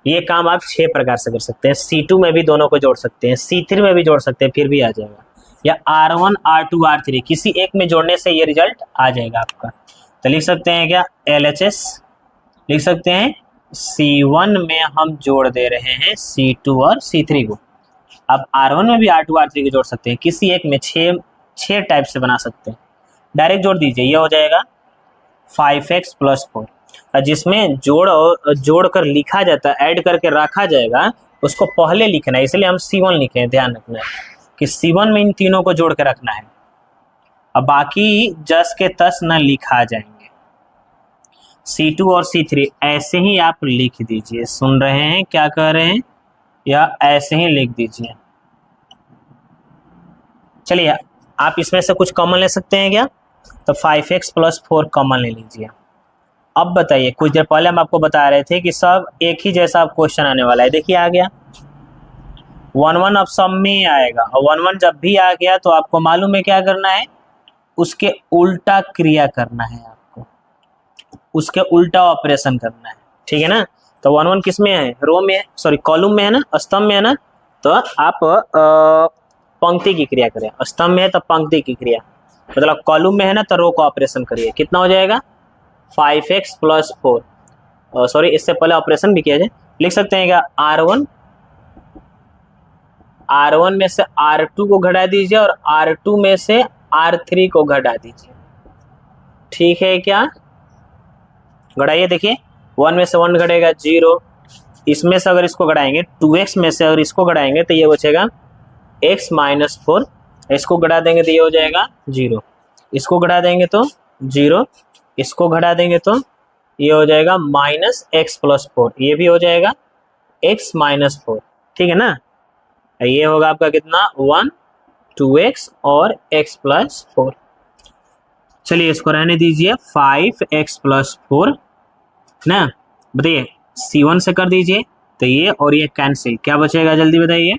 ये काम आप 6 प्रकार से कर सकते हैं। C2 में भी दोनों को जोड़ सकते हैं, C3 में भी जोड़ सकते हैं, फिर भी आ जाएगा, या R1 R2 R3 किसी एक में जोड़ने से ये रिजल्ट आ जाएगा आपका। तो लिख सकते हैं क्या, LHS लिख सकते हैं, C1 में हम जोड़ दे रहे हैं C2 और C3 को। अब R1 में भी R2 R3 को जोड़ सकते हैं, किसी एक में 6 टाइप से बना सकते हैं, डायरेक्ट जोड़ दीजिए, ये हो जाएगा 5x प्लस 4। जिसमें जोड़ कर लिखा जाता है, ऐड करके रखा जाएगा, उसको पहले लिखना है, इसलिए हम C1 लिखे हैं। ध्यान रखना है कि C1 में इन तीनों को जोड़ के रखना है, अब बाकी जस के तस न लिखा जाएंगे। C2 और C3 ऐसे ही आप लिख दीजिए, सुन रहे हैं क्या कह रहे हैं, या ऐसे ही लिख दीजिए। चलिए आप इसमें से कुछ कॉमन ले सकते हैं क्या, तो 5x प्लस 4 कॉमन ले लीजिए। अब बताइए, कुछ देर पहले हम आपको बता रहे थे कि सब एक ही जैसा क्वेश्चन आने वाला है, देखिए आ गया 1 अब सब में आएगा, और 1 जब भी आ गया तो आपको मालूम है क्या करना है, उसके उल्टा क्रिया करना है, आपको उसके उल्टा ऑपरेशन करना है, ठीक है ना। तो 1 किस में है, रो में है, सॉरी कॉलम में है ना, स्तंभ में है ना, तो आप पंक्ति की क्रिया करें, स्तंभ में है तो पंक्ति की क्रिया, मतलब कॉलम में है ना तो रो का ऑपरेशन करिए। कितना हो जाएगा, 5x प्लस 4, सॉरी इससे पहले ऑपरेशन भी किया जाए, लिख सकते हैं क्या, R1 R1 में से R2 को घटा दीजिए और R2 में से R3 को घटा दीजिए। ठीक है क्या? घटाइए, देखिए 1 में से 1 घटेगा 0, इसमें से अगर इसको घटाएंगे 2x में से अगर इसको घटाएंगे तो ये बचेगा x माइनस 4, इसको घटा देंगे तो ये हो जाएगा 0, इसको घटा देंगे तो 0, इसको घटा देंगे तो ये हो जाएगा माइनस x प्लस 4, ये भी हो जाएगा x माइनस 4। ठीक है ना? ये होगा आपका कितना 1 2x और x प्लस 4। चलिए इसको रहने दीजिए 5x प्लस 4 ना। बताइए C1 से कर दीजिए तो ये और ये कैंसिल, क्या बचेगा जल्दी बताइए?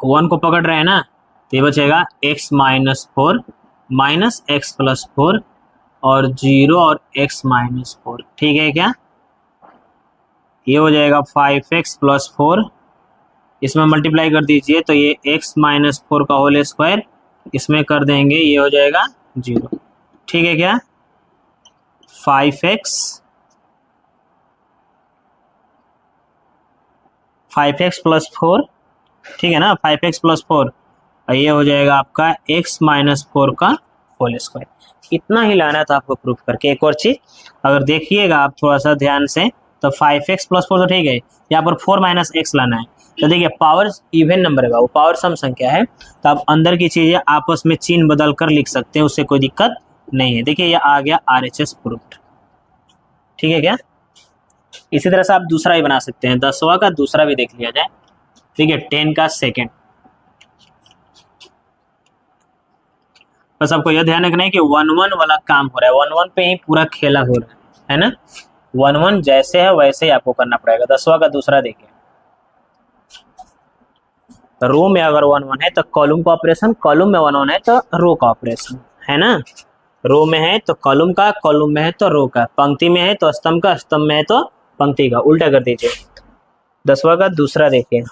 1 को पकड़ रहे हैं ना, तो ये बचेगा x minus 4 minus x plus 4 और 0 और x माइनस 4। ठीक है क्या? ये हो जाएगा 5x प्लस 4, इसमें मल्टीप्लाई कर दीजिए तो ये x माइनस 4 का होल स्क्वायर, इसमें कर देंगे ये हो जाएगा 0। ठीक है क्या? 5x प्लस 4, ठीक है ना, 5x प्लस 4 और ये हो जाएगा आपका x माइनस 4 का होल स्क्वायर। इतना ही लाना था आपको प्रूफ करके। एक और चीज अगर देखिएगा आप थोड़ा सा ध्यान से तो 5x प्लस 4 तो ठीक है, यहाँ पर 4 माइनस एक्स लाना है। तो देखिए पावर इवन नंबर है, वो पावर सम संख्या है, तो आप अंदर की चीजें आपस में चिन्ह बदल कर लिख सकते हैं, उससे कोई दिक्कत नहीं है। देखिए ये आ गया RHS प्रूफ्ड। ठीक है क्या? इसी तरह से आप दूसरा ही बना सकते हैं, 10वां का दूसरा भी देख लिया जाए। ठीक है, 10 का सेकेंड। बस आपको यह ध्यान रखना है कि 1-1 वाला काम हो रहा है, 1-1 पे ही पूरा खेला हो रहा है ना। 1-1 जैसे है वैसे ही आपको करना पड़ेगा। 10वां का दूसरा देखिए, रो में अगर 1-1 है तो कॉलम का ऑपरेशन, कॉलम में 1-1 है तो रो का ऑपरेशन, है ना। रो में है तो कॉलम का, कॉलम में है तो रो का, पंक्ति में है तो स्तंभ का, स्तंभ में है तो पंक्ति का, उल्टा कर दीजिए। 10वां का दूसरा देखिए,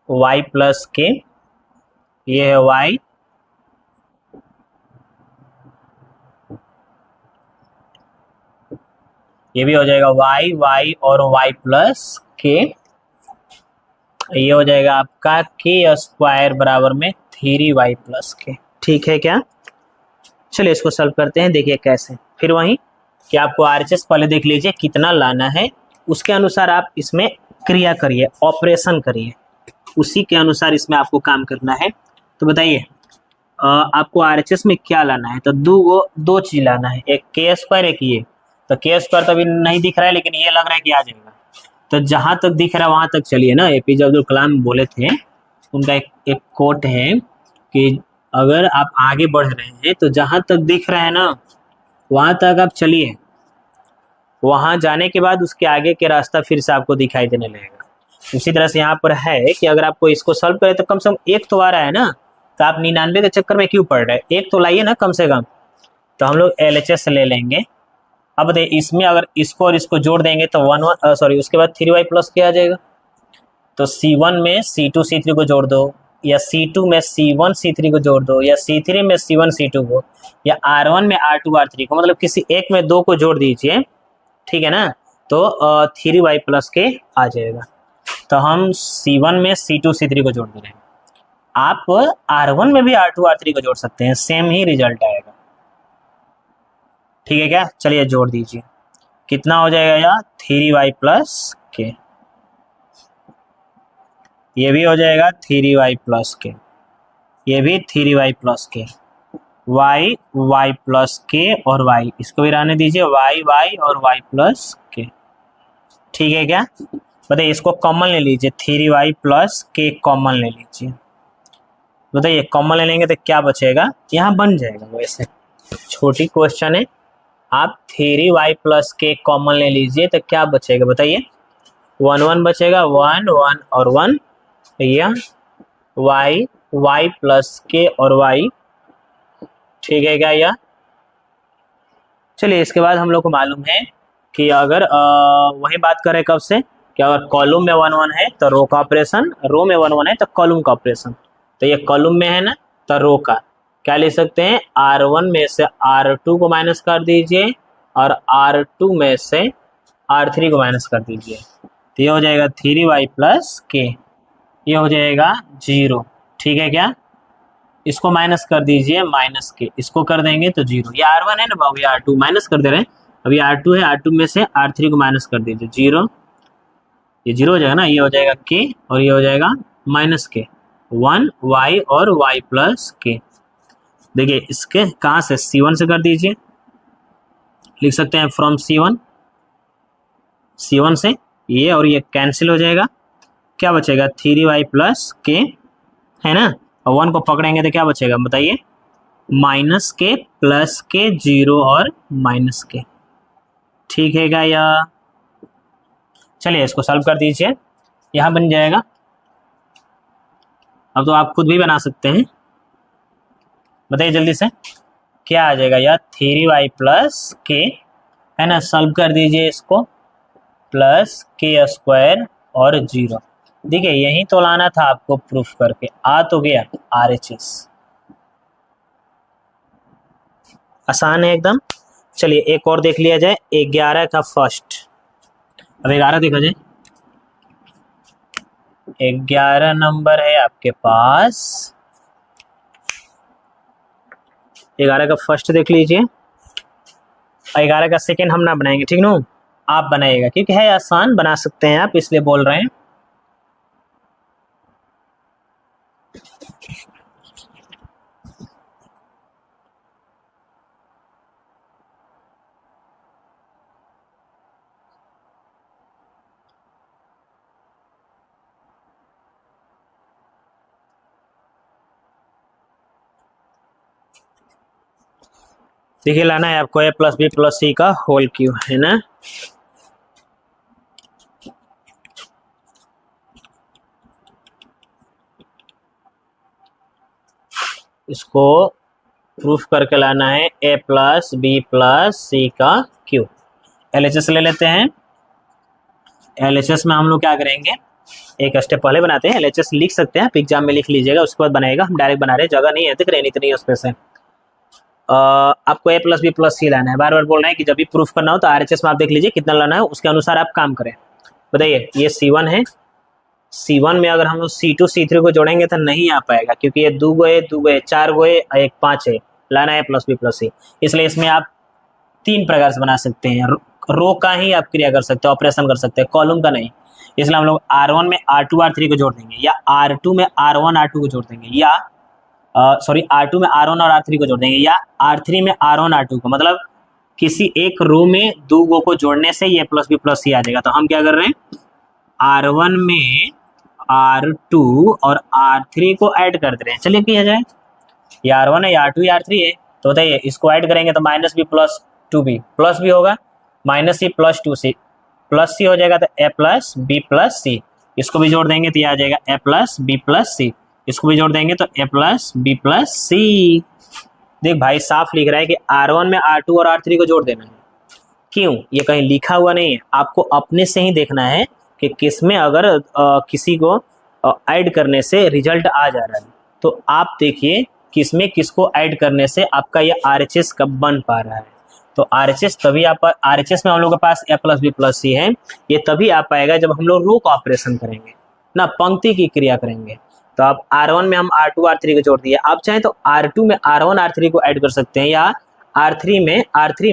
y प्लस के, ये है y, ये भी हो जाएगा y, y और y प्लस के, ये हो जाएगा आपका k स्क्वायर बराबर में 3y प्लस के। ठीक है क्या? चलिए इसको सॉल्व करते हैं, देखिए कैसे। फिर वहीं कि आपको RHS पहले देख लीजिए कितना लाना है, उसके अनुसार आप इसमें क्रिया करिए, ऑपरेशन करिए, उसी के अनुसार इसमें आपको काम करना है। तो बताइए आपको RHS में क्या लाना है? तो दो चीज लाना है, एक k स्क्वायर, एक ये। तो k स्क्वायर तो अभी नहीं दिख रहा है, लेकिन ये लग रहा है कि आ जाएगा। तो जहां तक दिख रहा है वहां तक चलिए ना। APJ अब्दुल कलाम बोले थे, उनका एक कोट है कि अगर आप आगे बढ़ रहे हैं तो जहां तक दिख रहा है ना वहां तक आप चलिए, वहां जाने के बाद उसके आगे के रास्ता फिर से आपको दिखाई देने लगेगा। उसी तरह से यहाँ पर है कि अगर आपको इसको सॉल्व करें तो कम से कम एक तो आ रहा है ना, तो आप 99 के चक्कर में क्यों पड़ रहे हैं? एक तो लाइए ना कम से कम। तो हम लोग LHS ले लेंगे। अब बताइए इसमें अगर इसको और इसको जोड़ देंगे तो उसके बाद 3y प्लस के आ जाएगा। तो C1 में C2 C3 को जोड़ दो, या C2 में C1 C3 को जोड़ दो, या C3 में C1 C2 को, या R1 में R2 R3 को, मतलब किसी एक में दो को जोड़ दीजिए। ठीक है ना? तो 3y प्लस के आ जाएगा। तो हम C1 में C2 C3 को जोड़ दे रहे हैं, आप R1 में भी R2 R3 को जोड़ सकते हैं, सेम ही रिजल्ट आएगा। ठीक है क्या? चलिए जोड़ दीजिए, कितना हो जाएगा यार? 3y प्लस के, ये भी हो जाएगा 3y प्लस के, ये भी 3y प्लस के, y प्लस के और y, इसको भी रहने दीजिए, y और y प्लस के। ठीक है क्या? बताइए इसको कॉमन ले लीजिए, 3y प्लस के कॉमन ले लीजिए। बताइए कॉमन ले लेंगे तो क्या बचेगा? यहाँ बन जाएगा, वैसे छोटी क्वेश्चन है। आप 3y प्लस के कॉमन ले लीजिए तो क्या बचेगा बताइए? 1 बचेगा, 1 और 1, या y प्लस के और y। ठीक है क्या? या चलिए इसके बाद हम लोग को मालूम है कि अगर वही बात करें कब से, कि अगर कॉलम में 1-1 है तो रो का ऑपरेशन, रो में 1-1 है तो कॉलम का ऑपरेशन। तो ये कॉलम में है ना, तो रो का क्या ले सकते हैं? R1 में से R2 को माइनस कर दीजिए और R2 में से R3 को माइनस कर दीजिए, तो ये हो जाएगा 3y प्लस के। ये हो जाएगा 0, ठीक है क्या। इसको माइनस कर दीजिए माइनस के, इसको कर देंगे तो 0। ये R1 है ना बाबू, ये R2 माइनस कर दे रहे हैं। अभी R2 है, R2 में से R3 को माइनस कर दीजिए 0, ये 0 हो जाएगा ना, ये हो जाएगा K और ये हो जाएगा माइनस के 1 Y और Y प्लस K। देखिए इसके कहाँ से, C1 से कर दीजिए, लिख सकते हैं फ्रॉम C1 से ये और ये कैंसिल हो जाएगा, क्या बचेगा 3Y प्लस K है ना, और 1 को पकड़ेंगे तो क्या बचेगा बताइए, माइनस के प्लस के 0 और माइनस के, ठीक है क्या। या चलिए इसको सॉल्व कर दीजिए, यहाँ बन जाएगा। अब तो आप खुद भी बना सकते हैं, बताइए जल्दी से क्या आ जाएगा। या 3Y प्लस के है ना, सॉल्व कर दीजिए इसको, प्लस के स्क्वायर और 0। देखिए यही तो लाना था आपको प्रूफ करके, आ तो गया RHS, आसान है एकदम। चलिए एक और देख लिया जाए, 11 का फर्स्ट। अब 11 देखा जाए, 11 नंबर है आपके पास, 11 का फर्स्ट देख लीजिए। 11 का सेकेंड हम ना बनाएंगे, ठीक ना, आप बनाइएगा क्योंकि है आसान, बना सकते हैं आप, इसलिए बोल रहे हैं। देखिए लाना है आपको a प्लस बी प्लस सी का होल क्यूब, है ना। इसको प्रूफ करके लाना है a प्लस बी प्लस सी का क्यूब। LHS ले लेते हैं। LHS में हम लोग क्या करेंगे, एक स्टेप पहले बनाते हैं। LHS लिख सकते हैं आप, एग्जाम में लिख लीजिएगा, उसके बाद बनाएगा। हम डायरेक्ट बना रहे हैं, जगह नहीं है, दिख रहे नहीं इतनी उसमें से। आपको a प्लस बी प्लस सी लाना है। बार बार बोल रहे हैं कि जब भी प्रूफ करना हो तो RHS में आप देख लीजिए कितना लाना है, उसके अनुसार आप काम करें। बताइए ये C1 है, C1 में अगर हम लोग C2 C3 को जोड़ेंगे तो नहीं आ पाएगा, क्योंकि ये 2 है 2 है 4 है, एक 5 है, लाना है प्लस बी प्लस सी। इसलिए इसमें आप 3 प्रकार से बना सकते हैं। रो का ही आप क्रिया कर सकते हैं, ऑपरेशन कर सकते हैं, कॉलम का नहीं। इसलिए हम लोग R1 में R2 R3 को जोड़ देंगे, या R2 में R1 R2 को जोड़ देंगे, या R2 में R1 और R3 को जोड़ देंगे, या R3 में R1 R2 को। मतलब किसी एक रो में 2 गो को जोड़ने से ये प्लस बी प्लस सी आ जाएगा। तो हम क्या कर रहे हैं, R1 में R2 और R3 को ऐड कर दे रहे हैं। चलिए किया जाए, ये R1 है, या R2 या R3 है, तो बताइए इसको ऐड करेंगे तो minus B plus 2b plus भी होगा, minus C plus 2c plus C हो जाएगा, तो a plus B plus C. इसको भी जोड़ देंगे तो ये आ जाएगा a plus B plus C. इसको भी जोड़ देंगे तो a plus B plus C. देख भाई साफ लिख रहा है कि R1 में R2 और R3 को जोड़ देना है। क्यों, ये कहीं लिखा हुआ नहीं है, आपको अपने से ही देखना है कि किस में अगर किसी को ऐड करने से रिजल्ट आ जा रहा है। तो आप देखिए किसमें किसको ऐड करने से आपका ये RHS कब बन पा रहा है। तो RHS तभी आप, RHS में हम लोग के पास a प्लस बी प्लस सी है, ये तभी आ पाएगा जब हम लोग रो का ऑपरेशन करेंगे ना, पंक्ति की क्रिया करेंगे। तो आप R1 में हम R2 R3 को जोड़ दिए, आप चाहें तो R2 में R1 R3 को ऐड कर सकते हैं, या R3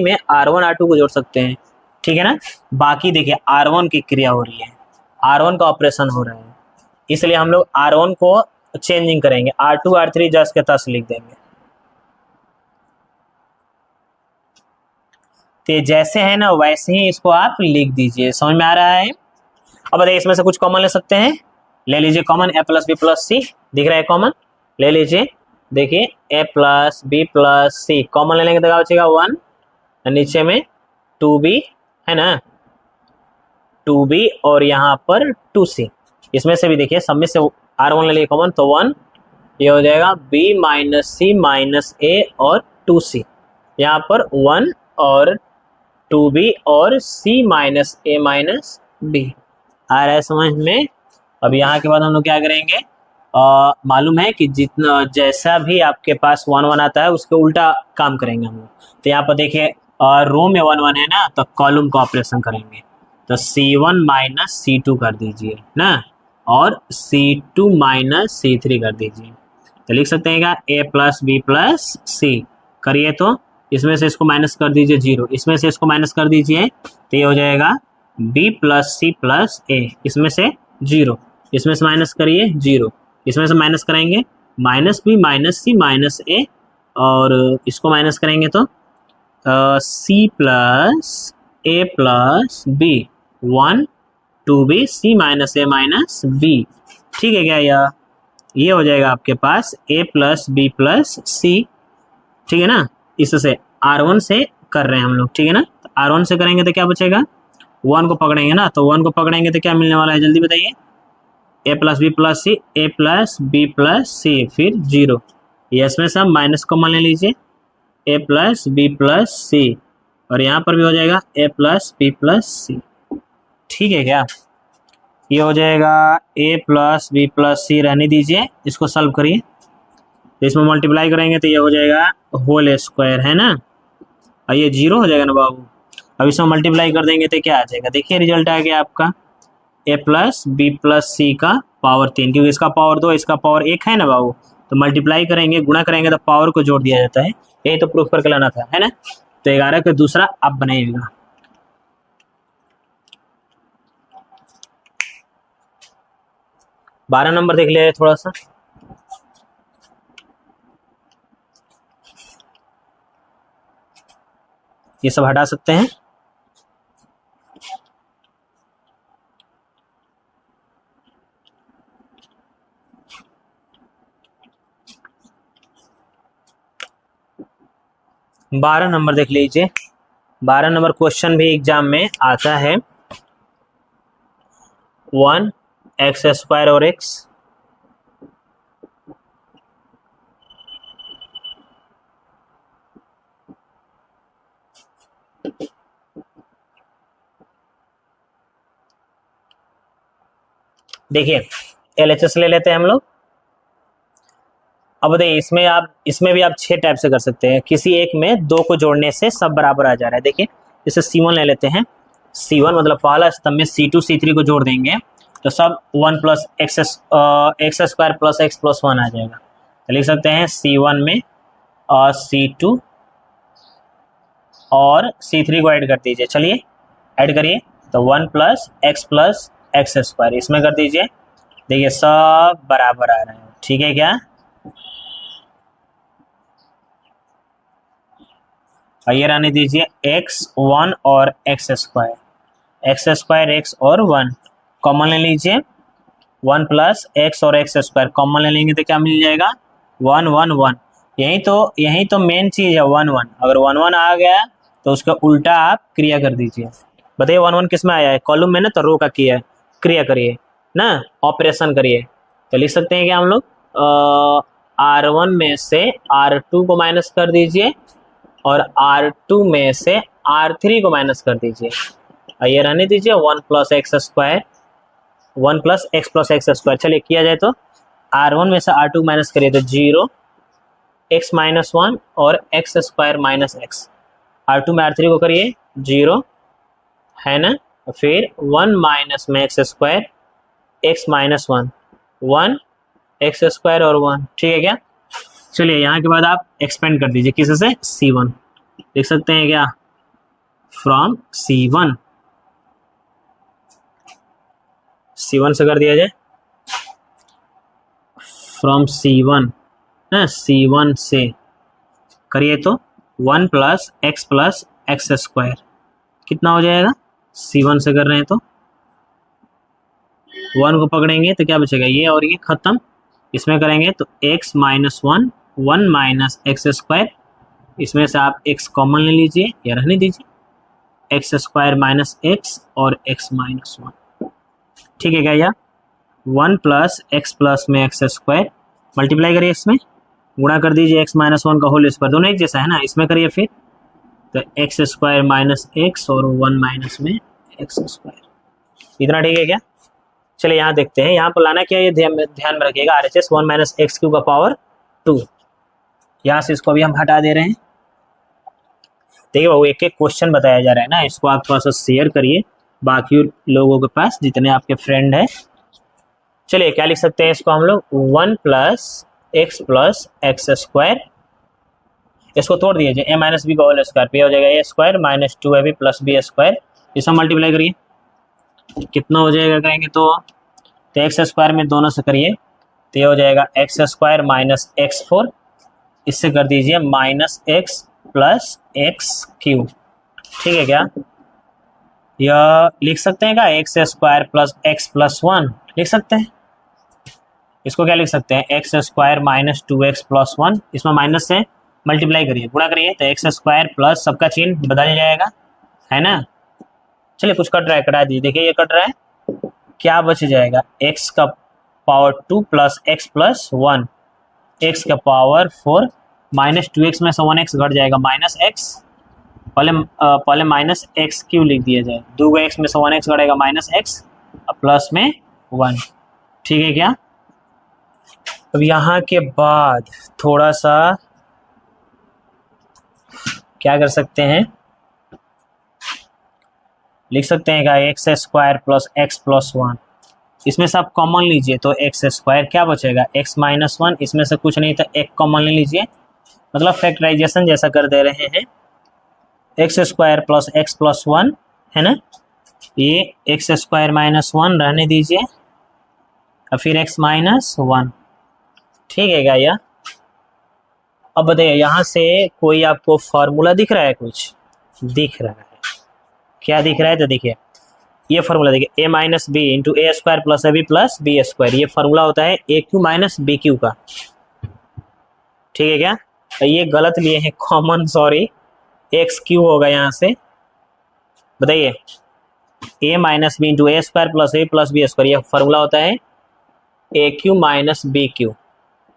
में R1 R2 को जोड़ सकते हैं, ठीक है ना। बाकी देखिए R1 की क्रिया हो रही है, R1 का ऑपरेशन हो रहा है, इसलिए हम लोग R1 को चेंजिंग करेंगे, R2 R3 जस के तस लिख देंगे। तो जैसे है ना वैसे ही इसको आप लिख दीजिए, समझ में आ रहा है। अब बताइए इसमें से कुछ कॉमन ले सकते हैं, ले लीजिए common, a plus B plus C दिख रहा है कॉमन, ले लीजिए। देखिए a plus B plus C common ले लेंगे तो क्या बचेगा 1, नीचे में 2b है ना, 2b और यहाँ पर 2c। इसमें से भी देखिए सब में से R1 ले लिए कॉमन तो 1, ये हो जाएगा b minus C minus a और 2c, यहाँ पर 1 और 2b और c minus a minus b। आ रहा है समझ में। अब यहाँ के बाद हम लोग क्या करेंगे, मालूम है कि जितना जैसा भी आपके पास 1 1 आता है उसके उल्टा काम करेंगे हम लोग। तो यहाँ पर देखिए रो में 1 1 है ना, तो कॉलम का ऑपरेशन करेंगे, तो C1 माइनस C2 कर दीजिए ना, और C2 माइनस C3 कर दीजिए। तो लिख सकते हैं क्या, A प्लस बी प्लस सी। करिए तो इसमें से इसको माइनस कर दीजिए 0, इसमें से इसको माइनस कर दीजिए तो ये हो जाएगा B प्लस सी प्लस ए। इसमें से 0, इसमें से माइनस करिए 0, इसमें से माइनस कराएंगे minus B minus C minus ए, और इसको माइनस करेंगे तो C plus A plus B, 1 2b C minus A minus B. ठीक है क्या, ये हो जाएगा आपके पास a प्लस बी प्लस सी। ठीक है ना, इससे R1 से कर रहे हैं हम लोग। ठीक है ना, R1 से करेंगे तो क्या बचेगा, 1 को पकड़ेंगे ना, तो 1 को पकड़ेंगे तो क्या मिलने वाला है, जल्दी बताइए। a plus B plus C, A plus B plus C, फिर 0, ये इसमें से हम माइनस कॉमन ले लीजिए, a प्लस बी प्लस सी, और यहाँ पर भी हो जाएगा a प्लस बी प्लस सी। ठीक है क्या, ये हो जाएगा a प्लस बी प्लस सी, रहने दीजिए, इसको सॉल्व करिए। तो इसमें मल्टीप्लाई करेंगे तो ये हो जाएगा होल स्क्वायर, है ना, और ये 0 हो जाएगा ना बाबू। अब इसमें मल्टीप्लाई कर देंगे तो क्या आ जाएगा, देखिए रिजल्ट आ गया आपका a प्लस बी प्लस सी का पावर 3, क्योंकि इसका पावर 2 इसका पावर 1 है ना बाबू। तो मल्टीप्लाई करेंगे, गुणा करेंगे तो पावर को जोड़ दिया जाता है, यही तो प्रूफ करके लाना था, है ना। तो 11 का दूसरा आप बनाइएगा। बारह नंबर देख लिया थोड़ा सा, ये सब हटा सकते हैं। बारह नंबर देख लीजिए। 12 नंबर क्वेश्चन भी एग्जाम में आता है, 1 एक्स स्क्वायर और x, देखिए LHS ले लेते हैं हम लोग। अब बताइए इसमें भी आप 6 टाइप से कर सकते हैं, किसी एक में 2 को जोड़ने से सब बराबर आ जा रहा है। देखिए इसे C1 ले लेते हैं, C1 मतलब पहला स्तंभ में C2 C3 को जोड़ देंगे तो सब 1 plus x square plus x plus 1 आ जाएगा। तो लिख सकते हैं C1 में C2 और C3 को ऐड कर दीजिए, चलिए ऐड करिए, तो 1 प्लस एक्स स्क्वायर इसमें कर दीजिए, देखिए सब बराबर आ रहे हैं। ठीक है क्या, और ये रहने दीजिए x1 और एक्स स्क्वायर x और 1 कॉमन ले लीजिए, 1 प्लस एक्स और एक्स स्क्वायर कॉमन ले लेंगे तो क्या मिल जाएगा, 1 1 1। यही तो मेन चीज है 1 1। अगर 1 1 आ गया तो उसका उल्टा आप क्रिया कर दीजिए। बताइए 1 1 किस में आया है, कॉलम में ना, तो रो का किया है, क्रिया करिए ना, ऑपरेशन करिए। तो लिख सकते हैं कि हम लोग R1 में से R2 को माइनस कर दीजिए और R2 में से R3 को माइनस कर दीजिए, ये रहने दीजिए 1 plus x square 1 plus x square. चलिए किया जाए तो R1 में से R2 माइनस करिए तो 0 x माइनस 1 और x square minus x, R2 में R3 को करिए 0, है ना, फिर 1 माइनस में x square x minus 1 1 x square और 1। ठीक है क्या, चलिए यहाँ के बाद आप एक्सपेंड कर दीजिए किसी से, C1 लिख सकते हैं क्या, फ्रॉम C1 से कर दिया जाए, फ्रॉम C1 ना, C1 से करिए तो 1 प्लस एक्स स्क्वायर कितना हो जाएगा, C1 से कर रहे हैं तो 1 को पकड़ेंगे तो क्या बचेगा, ये और ये खत्म, इसमें करेंगे तो x minus 1 1 minus x square, इसमें से आप x कॉमन ले लीजिए या रहने दीजिए, एक्स स्क्वायर माइनस एक्स और x माइनस 1। ठीक है क्या, या 1 प्लस एक्स प्लस में एक्स स्क्वायर मल्टीप्लाई करिए, इसमें गुणा कर दीजिए x माइनस 1 का होल स्क्वायर, दोनों एक जैसा है ना, इसमें करिए फिर तो एक्स स्क्वायर माइनस एक्स और 1 माइनस में एक्स स्क्वायर। इतना ठीक है क्या, चलिए यहाँ देखते हैं, यहाँ पर लाना क्या है, ये ध्यान में रखिएगा, RHS 1 माइनस एक्स क्यूब का पावर 2, यहाँ से इसको भी हम हटा दे रहे हैं। देखिए वो एक एक क्वेश्चन बताया जा रहा है ना, इसको आप थोड़ा सा शेयर करिए बाकी लोगों के पास, जितने आपके फ्रेंड है चलिए क्या लिख सकते हैं इसको हम लोग, 1 प्लस एक्स स्क्वायर, इसको तोड़ दीजिए, ए माइनस बी का होल स्क्वायर, पे हो जाएगा A square minus 2ab plus B square, इसमें मल्टीप्लाई करिए कितना हो जाएगा करेंगे तो एक्स स्क्वायर में दोनों से करिए तो ये हो जाएगा x square minus x four, इससे कर दीजिए minus x plus x cube. ठीक है क्या, यह लिख सकते हैं क्या, x square plus x plus one लिख सकते हैं। इसको क्या लिख सकते हैं, x square minus 2x plus one, इसमें माइनस से मल्टीप्लाई करिए, गुणा करिए तो एक्स स्क्वायर प्लस सबका चिन्ह बदल जाएगा, है ना। चलिए कुछ कट रहा है, कटा दीजिए, देखिए ये कट रहा है, क्या बच जाएगा, x का power 2 plus x plus one, x का पावर 4 माइनस 2x में से 1x घट जाएगा माइनस एक्स, पहले माइनस एक्स क्यू लिख दिया जाए, 2 x में से 1x घटेगा माइनस एक्स प्लस में 1। ठीक है क्या, अब यहाँ के बाद थोड़ा सा क्या कर सकते हैं, लिख सकते हैं क्या, x square plus x plus one, इसमें से आप कॉमन लीजिए तो एक्स स्क्वायर क्या बचेगा, एक्स माइनस वन, इसमें से कुछ नहीं तो एक कॉमन ले लीजिए, मतलब फैक्टराइजेशन जैसा कर दे रहे हैं, x square plus x plus one है ना, ये एक्स स्क्वायर माइनस वन रहने दीजिए और फिर एक्स माइनस वन। ठीक है क्या, यह अब बताइए यहाँ से कोई आपको फॉर्मूला दिख रहा है, कुछ दिख रहा है, क्या दिख रहा है, तो देखिए ये फॉर्मूला देखिए, a minus B into A square plus A B plus B square, ये फॉर्मूला होता है A Q minus B Q का। ठीक है क्या, ये गलत लिए हैं कॉमन, सॉरी, एक्स क्यू होगा यहाँ से, बताइए a minus B into A square plus A plus B square, ये फॉर्मूला होता है A Q minus B Q.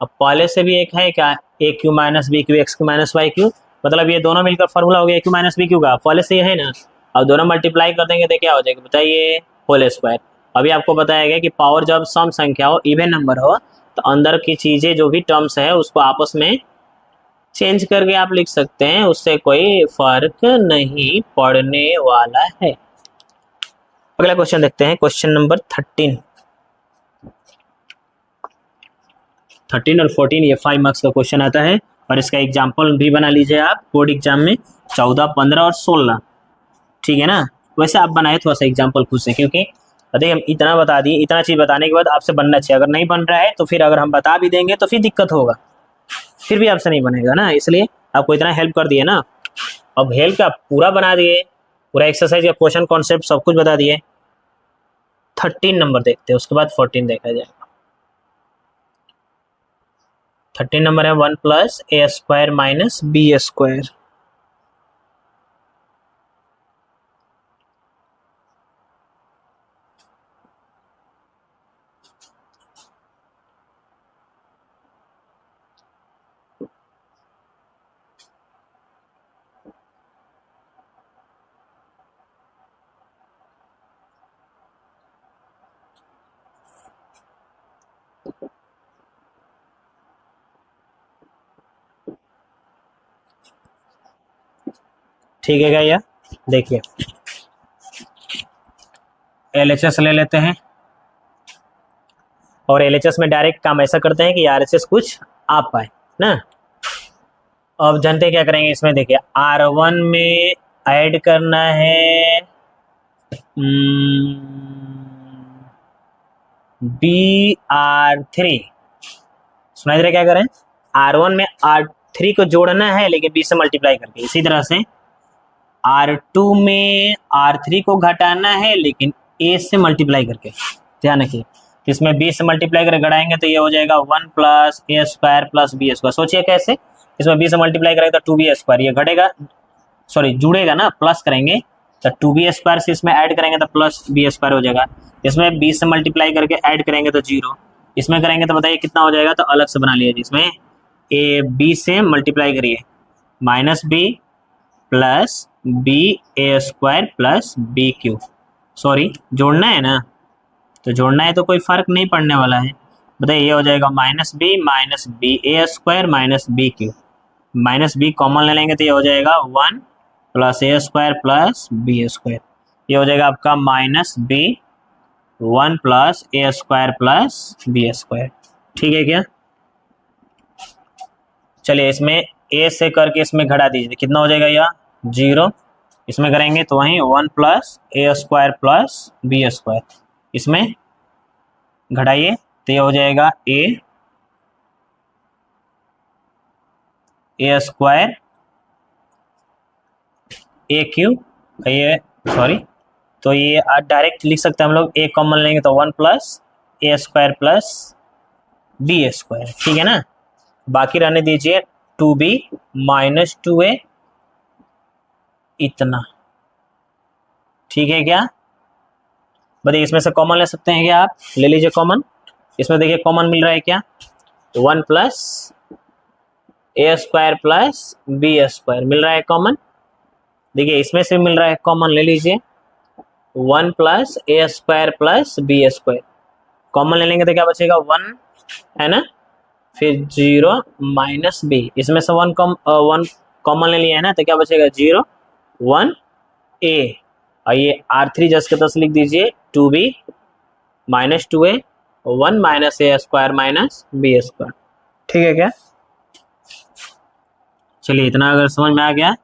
अब पहले से भी एक है क्या, A Q minus B Q X Q minus Y Q, मतलब ये दोनों मिलकर फॉर्मूला हो गया A Q minus B Q का, पहले से ये है ना, अब दोनों मल्टीप्लाई कर देंगे तो क्या हो जाएगा बताइए, होल स्क्वायर। अभी आपको बताया गया कि पावर जब सम संख्या हो, इवन नंबर हो, तो अंदर की चीजें जो भी टर्म्स है उसको आपस में चेंज करके आप लिख सकते हैं, उससे कोई फर्क नहीं पड़ने वाला है। अगला क्वेश्चन देखते हैं, क्वेश्चन नंबर 13 और 14, ये 5 मार्क्स का क्वेश्चन आता है और इसका एग्जाम्पल भी बना लीजिए आप बोर्ड एग्जाम में 14, 15 और 16। ठीक है ना, वैसे आप बनाए थोड़ा सा एग्जाम्पल खुद से, क्योंकि देखिए हम इतना बता दिए, इतना चीज़ बताने के बाद आपसे बनना चाहिए, अगर नहीं बन रहा है तो फिर अगर हम बता भी देंगे तो फिर दिक्कत होगा, फिर भी आपसे नहीं बनेगा ना, इसलिए आपको इतना हेल्प कर दिए ना। अब हेल्प का पूरा बना दिए, पूरा एक्सरसाइज का क्वेश्चन कॉन्सेप्ट सब कुछ बता दिए। 13 नंबर देखते हैं, उसके बाद 14 देखा जाएगा। 13 नंबर है 1 plus A square minus B square, ठीक है क्या, यह देखिए एलएचएस ले लेते हैं और एलएचएस में डायरेक्ट काम ऐसा करते हैं कि आरएचएस कुछ आ पाए ना। अब जानते क्या करेंगे इसमें, देखिए R1 में ऐड करना है BR3, सुनाई दे रहा क्या करें, R1 में R3 को जोड़ना है लेकिन B से मल्टीप्लाई करके, इसी तरह से R2 में R3 को घटाना है लेकिन A से मल्टीप्लाई करके, ध्यान रखिए इसमें B से मल्टीप्लाई करके घटाएंगे तो ये हो जाएगा 1 plus A square plus B square. सोचिए कैसे, इसमें B से मल्टीप्लाई करेंगे तो 2b स्क्वायर, ये घटेगा सॉरी जुड़ेगा ना, प्लस करेंगे तो 2b स्क्वायर से इसमें ऐड करेंगे तो प्लस b स्क्वायर हो जाएगा, इसमें B से मल्टीप्लाई करके ऐड करेंगे तो 0, इसमें करेंगे तो बताइए कितना हो जाएगा, तो अलग से बना लीजिए, इसमें ए B से मल्टीप्लाई करिए minus b plus B A square plus B Q, sorry जोड़ना है ना, तो जोड़ना है तो कोई फर्क नहीं पड़ने वाला है, बताइए ये हो जाएगा minus B A square minus B Q, minus B common ले लेंगे तो ये हो जाएगा 1 plus A square plus B square, ये हो जाएगा आपका minus B 1 plus A square plus B square. ठीक है क्या? चलिए इसमें ए से करके इसमें घटा दीजिए, कितना हो जाएगा यह 0। इसमें करेंगे तो वहीं 1 plus A square plus B square, इसमें घटाइए तो ये हो जाएगा ए स्क्वायर ए क्यूब, ये सॉरी, तो ये डायरेक्ट लिख सकते हैं हम लोग, ए कॉमन लेंगे तो 1 plus A square plus B square. ठीक है ना? बाकी रहने दीजिए 2b माइनस 2a इतना। ठीक है क्या? बताइए इसमें से कॉमन ले सकते हैं क्या? आप ले लीजिए कॉमन। इसमें देखिए कॉमन मिल रहा है क्या? 1 plus A square plus B square मिल रहा है कॉमन। देखिए इसमें से मिल रहा है कॉमन, ले लीजिए 1 plus A square plus B square. Common ले लेंगे तो क्या बचेगा 1 है ना, फिर 0 माइनस बी, इसमें से 1 कॉमन ले लिया है ना, तो क्या बचेगा 0 1 ए, और ये R3 जस के तस लिख दीजिए 2b minus 2a 1 minus A square minus B square. ठीक है क्या? चलिए इतना अगर समझ में आ गया,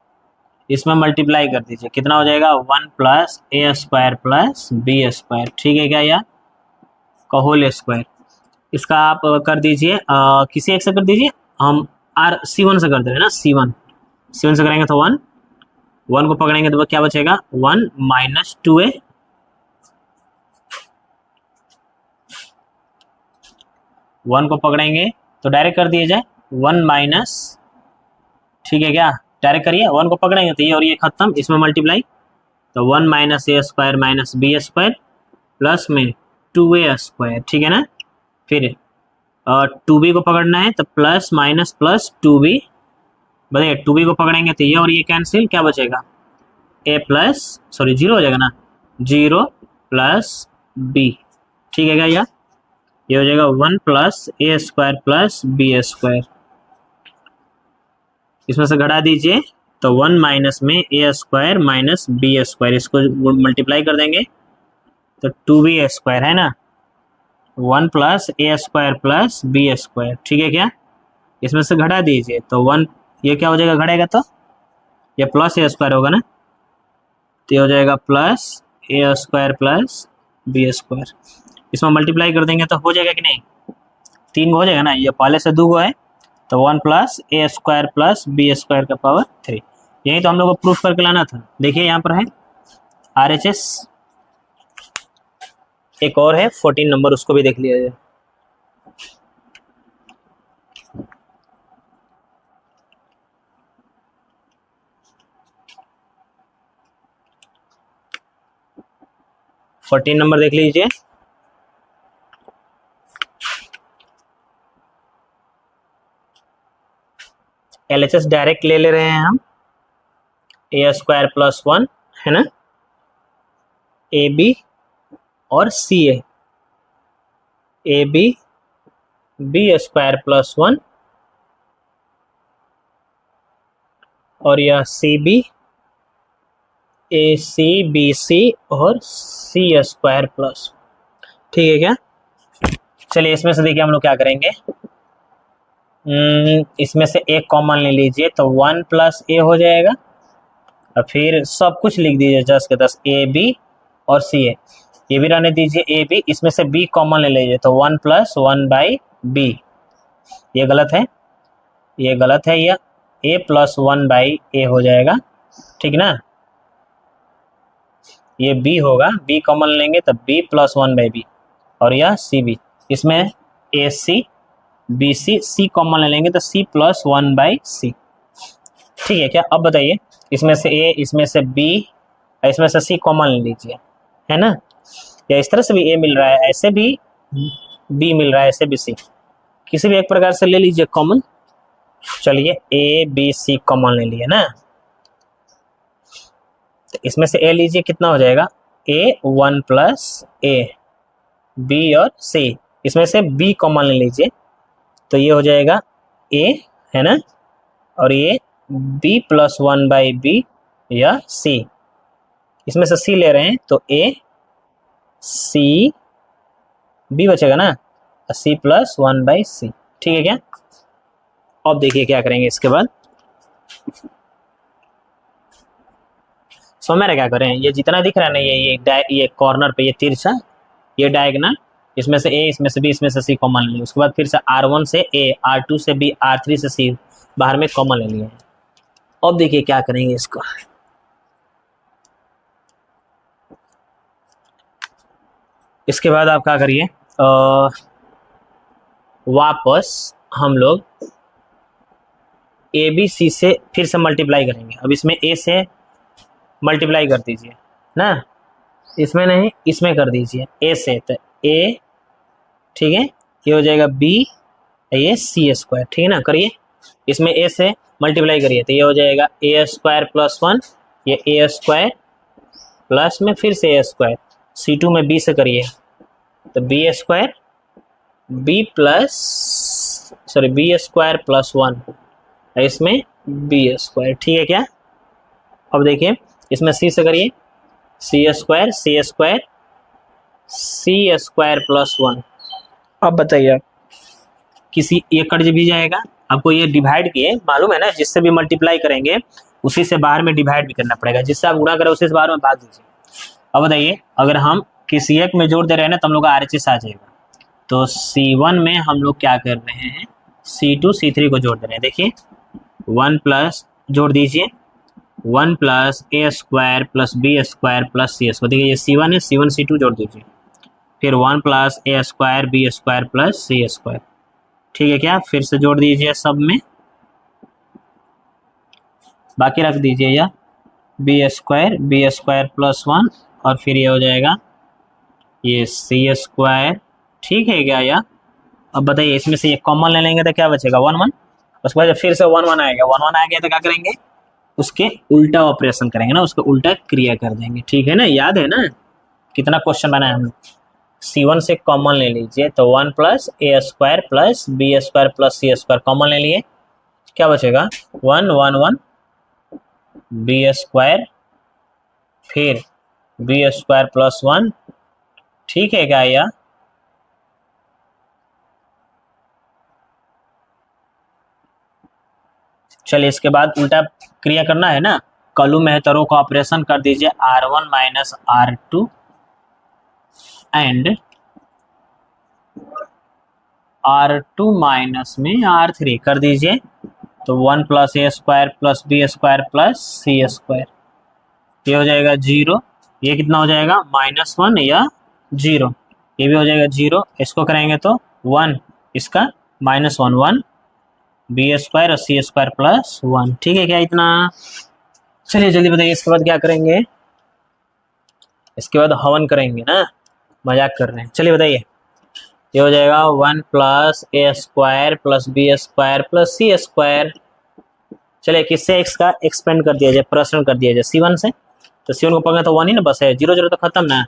इसमें मल्टीप्लाई कर दीजिए, कितना हो जाएगा 1 plus A square plus B square. ठीक है क्या? या का होल स्क्वायर, इसका आप कर दीजिए किसी एक से कर दीजिए, हम C1 से कर दे रहे हैं ना, C1 से करेंगे तो 1 को पकड़ेंगे तो क्या बचेगा 1 माइनस 2a, वन को पकड़ेंगे तो डायरेक्ट कर दिया जाए 1 माइनस, ठीक है क्या? डायरेक्ट करिए, 1 को पकड़ेंगे तो ये और ये खत्म, इसमें मल्टीप्लाई तो 1 minus A square minus B square plus में 2a स्क्वायर। ठीक है ना? फिर 2b को पकड़ना है तो प्लस माइनस प्लस 2b, बताइए 2b को पकड़ेंगे तो ये और ये कैंसिल, क्या बचेगा a प्लस सॉरी 0 हो जाएगा ना, 0 प्लस b। ठीक है क्या? ये हो जाएगा 1 plus A square plus B square, इसमें से घटा दीजिए तो 1 माइनस में ए स्क्वायर माइनस बी स्क्वायर, इसको मल्टीप्लाई कर देंगे तो 2b स्क्वायर है ना, 1 plus A square plus B square. ठीक है क्या? इसमें से घटा दीजिए तो 1, ये क्या हो जाएगा घटेगा तो ये प्लस ए स्क्वायर होगा ना, तो ये हो जाएगा plus A square plus B square. इसमें मल्टीप्लाई कर देंगे तो हो जाएगा कि नहीं, 3 हो जाएगा ना, ये पहले से 2 है तो 1 plus A square plus B square का पावर 3। यही तो हम लोग को प्रूफ करके लाना था। देखिए यहाँ पर है RHS, एक और है 14 नंबर, उसको भी देख लिया जाए। फोर्टीन नंबर देख लीजिए। LHS डायरेक्ट ले रहे हैं हम, ए स्क्वायर प्लस 1 है ना, AB और CA, AB B square plus 1 और यह CB AC BC और C स्क्वायर प्लस। ठीक है क्या? चलिए इसमें से देखिए हम लोग क्या करेंगे, इसमें से एक कॉमन ले लीजिए तो 1 प्लस ए हो जाएगा, और फिर सब कुछ लिख दीजिए 10 के 10 AB और CA, ये भी रहने दीजिए AB, इसमें से B कॉमन ले लीजिए तो 1 प्लस 1 बाई B, ये गलत है, ये गलत है, यह A प्लस 1 बाई A हो जाएगा। ठीक ना? ये B होगा, B कॉमन लेंगे तो B प्लस 1 बाई B, और यह CB, इसमें AC BC, C कॉमन ले लेंगे तो C प्लस 1 बाई C। ठीक है क्या? अब बताइए इसमें से A, इसमें से B, इसमें से C कॉमन ले लीजिए, है ना, या इस तरह से भी A मिल रहा है, ऐसे भी B मिल रहा है, ऐसे भी C, किसी भी एक प्रकार से ले लीजिए कॉमन। चलिए A B C कॉमन ले लिए ना, तो इसमें से A लीजिए, कितना हो जाएगा A 1 प्लस A, B और C, इसमें से B कॉमन ले लीजिए तो ये हो जाएगा A है ना, और ये B प्लस 1 बाई B या C, इसमें से C ले रहे हैं तो A C बी बचेगा ना, सी प्लस 1/c, ठीक है क्या। अब देखिए क्या करेंगे इसके बाद, समझ रहे क्या करें, ये जितना दिख रहा है ना, ये कॉर्नर पे ये तिरछा, ये डायगोनल, इसमें से ए, इसमें से बी, इसमें से सी कॉमन ले लिया। उसके बाद फिर से R1 से ए, R2 से बी, R3 से सी बाहर में कॉमन ले लिया। अब देखिए क्या करेंगे इसको, इसके बाद आप क्या करिए, वापस हम लोग ए बी सी से फिर से मल्टीप्लाई करेंगे। अब इसमें ए से मल्टीप्लाई कर दीजिए ना, इसमें नहीं, इसमें कर दीजिए ए से, तो ए, ठीक है, ये हो जाएगा बी, ये सी स्क्वायर, ठीक है ना। करिए, इसमें ए से मल्टीप्लाई करिए तो ये हो जाएगा ए स्क्वायर प्लस 1, ये ए स्क्वायर प्लस में फिर से ए स्क्वायर, C2 में बी से करिए तो B square, B plus, sorry B square plus 1, इसमें बी स्क्वायर, ठीक है क्या। अब देखिए इसमें सी से करिए, सी स्क्वायर, सी स्क्वायर, सी स्क्वायर प्लस 1। अब बताइए आप, किसी ये कट भी जाएगा, आपको ये डिवाइड किए मालूम है ना, जिससे भी मल्टीप्लाई करेंगे उसी से बाहर में डिवाइड भी करना पड़ेगा, जिससे आप गुणा करें उसी से बाहर में भाग दीजिए। अब बताइए, अगर हम किसी एक में जोड़ दे रहे हैं ना तो हम लोग का RHS आ जाएगा, तो C1 में हम लोग क्या कर रहे हैं, C2 C3 को जोड़ दे रहे हैं। देखिए 1 प्लस जोड़ दीजिए, 1 plus A square plus B square plus C square, देखिए ये C1 है, C1 C2 जोड़ दीजिए, फिर 1 plus A square B square plus C square, ठीक है क्या। फिर से जोड़ दीजिए सब में, बाकी रख दीजिए या बी स्क्वायर प्लस 1, और फिर ये हो जाएगा ये सी स्क्वायर, ठीक है क्या। या अब बताइए इसमें से ये कॉमन ले लेंगे तो क्या बचेगा, 1 1, उसके बाद फिर से 1 1 आएगा, 1 1 आ गया तो क्या करेंगे, उसके उल्टा ऑपरेशन करेंगे ना, उसका उल्टा क्रिया कर देंगे, ठीक है ना। याद है ना कितना क्वेश्चन बनाया हम लोग। C1 से कॉमन ले लीजिए तो 1 plus A square plus B square plus C square common ले लिए, क्या बचेगा 1 1 1, बी स्क्वायर, फिर बी स्क्वायर प्लस 1, ठीक है क्या। या चलिए इसके बाद उल्टा क्रिया करना है ना, कलु मेहतरों का ऑपरेशन कर दीजिए, R1 minus R2 and R2 minus में R3 कर दीजिए, तो 1 plus A square plus B square plus C square, ये हो जाएगा 0, ये कितना हो जाएगा -1 या 0, ये भी हो जाएगा 0, इसको करेंगे तो 1, इसका -1 1, बी स्क्वायर और सी स्क्वायर प्लस 1, ठीक है क्या इतना। चलिए जल्दी बताइए इसके बाद क्या करेंगे, इसके बाद हवन करेंगे ना, मजाक कर रहे हैं। चलिए बताइए, ये हो जाएगा 1 plus A square plus B square plus C square. चलिए किससे x का एक्सपेंड कर दिया जाए, प्रश्न कर दिया जाए C1 से, तो C1 को पकड़े तो 1 ही ना बस है, 0 0 तो खत्म ना,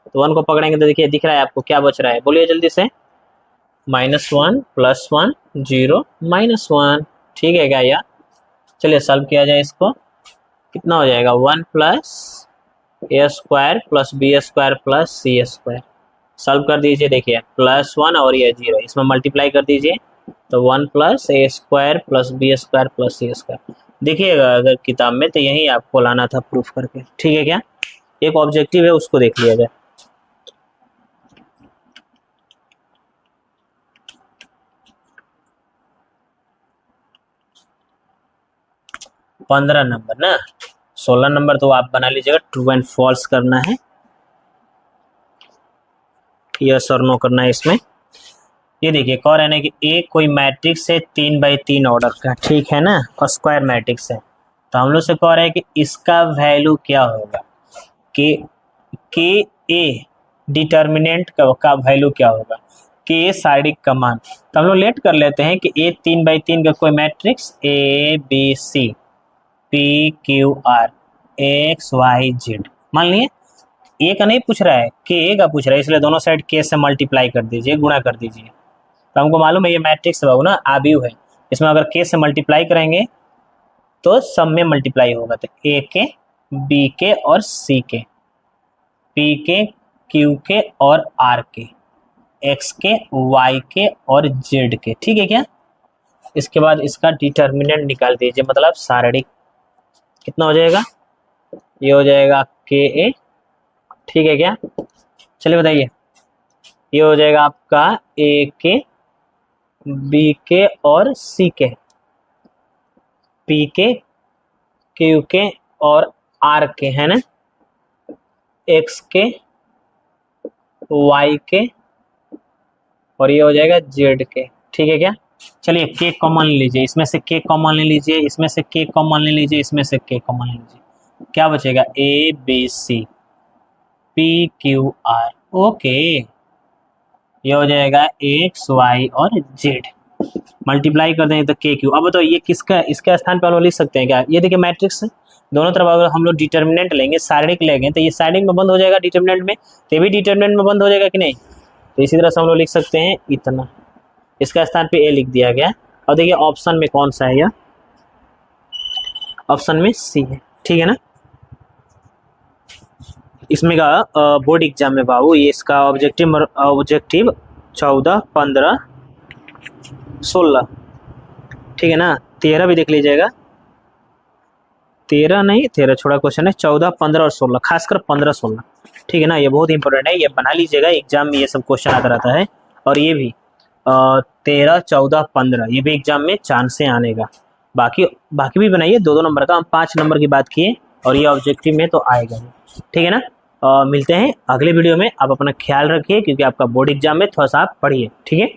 तो 1 को पकड़ेंगे तो देखिए दिख रहा है आपको क्या बच रहा है, बोलिए जल्दी से, -1 प्लस 1 0 -1, ठीक है क्या। या चलिए सॉल्व किया जाए इसको, कितना हो जाएगा 1 plus A square plus B square plus C square, solve कर दीजिए, देखिए +1 और ये 0, इसमें मल्टीप्लाई कर दीजिए तो 1 plus A square plus B square plus C square, देखिएगा अगर किताब में तो यही आपको लाना था प्रूफ करके, ठीक है क्या। एक ऑब्जेक्टिव है उसको देख लिया जाए। पंद्रह नंबर ना, 16 नंबर तो आप बना लीजिएगा, ट्रू एंड फॉल्स करना है, यस और नो करना है इसमें। ये देखिए कह रहे हैं कि ए कोई मैट्रिक्स है 3x3 ऑर्डर का, ठीक है ना, और स्क्वायर मैट्रिक्स है, तो हम लोग से कह रहे हैं कि इसका वैल्यू क्या होगा, के ए डिटर्मिनेंट का वैल्यू क्या होगा, के ए साइडिक का मान, तो हम लोग लेट कर लेते हैं कि ए 3x3 का कोई matrix A B C P Q R X Y Z, मान लिए ए का नहीं पूछ रहा है, के ए का पूछ रहा है, इसलिए दोनों साइड के से मल्टीप्लाई कर दीजिए, गुणा कर दीजिए, तो हमको मालूम है ये मैट्रिक्स बाबू ना आव्यूह है, इसमें अगर के से मल्टीप्लाई करेंगे तो सब में मल्टीप्लाई होगा, तो ए के बी के और सी के, पी के क्यू के और आर के, एक्स के, वाई के और जेड के, ठीक है क्या। इसके बाद इसका डिटर्मिनेंट निकाल दीजिए, मतलब सारणिक कितना हो जाएगा, ये हो जाएगा के ए, ठीक है क्या। चलिए बताइए, ये हो जाएगा आपका ए के, बी के और सी के, पी के, क्यू के और आर के, है ना, एक्स के, वाई के और ये हो जाएगा जेड के, ठीक है क्या। चलिए के कॉमन ले लीजिए, इसमें से के कॉमन ले लीजिए, इसमें से के कॉमन ले लीजिए, इसमें से के कॉमन ले लीजिए, क्या बचेगा, A B C P Q R, okay. ये हो जाएगा एक्स वाई और जेड, मल्टीप्लाई कर देंगे तो के क्यू। अब बताओ ये किसका, इसके स्थान पर हम लोग लिख सकते हैं क्या, ये देखिए मैट्रिक्स दोनों तरफ अगर हम लोग डिटर्मिनेंट लेंगे, सारणिक लेंगे, तो ये सारणिक में बंद हो जाएगा डिटर्मिनेंट में, तो ये भी डिटर्मिनेंट में बंद हो जाएगा कि नहीं। तो इसी तरह से हम लोग लिख सकते हैं इतना, इसका स्थान पे ए लिख दिया गया। और देखिए ऑप्शन में कौन सा है, यह ऑप्शन में सी है, ठीक है ना। इसमें का बोर्ड एग्जाम में बाबू ये इसका ऑब्जेक्टिव 14, 15, 16, ठीक है ना। 13 भी देख लीजिएगा, 13 नहीं, 13 छोड़ा क्वेश्चन है, 14, 15 और 16, खासकर 15, 16, ठीक है ना। ये बहुत इंपॉर्टेंट है, ये बना लीजिएगा, एग्जाम में ये सब क्वेश्चन आता रहता है। और ये भी 13, 14, 15 ये भी एग्जाम में चांस से आने का। बाकी भी बनाइए 2-2 नंबर का, हम 5 नंबर की बात किए और ये ऑब्जेक्टिव में तो आएगा, ठीक है ना। मिलते हैं अगले वीडियो में, आप अपना ख्याल रखिए क्योंकि आपका बोर्ड एग्जाम में थोड़ा सा आप पढ़िए, ठीक है।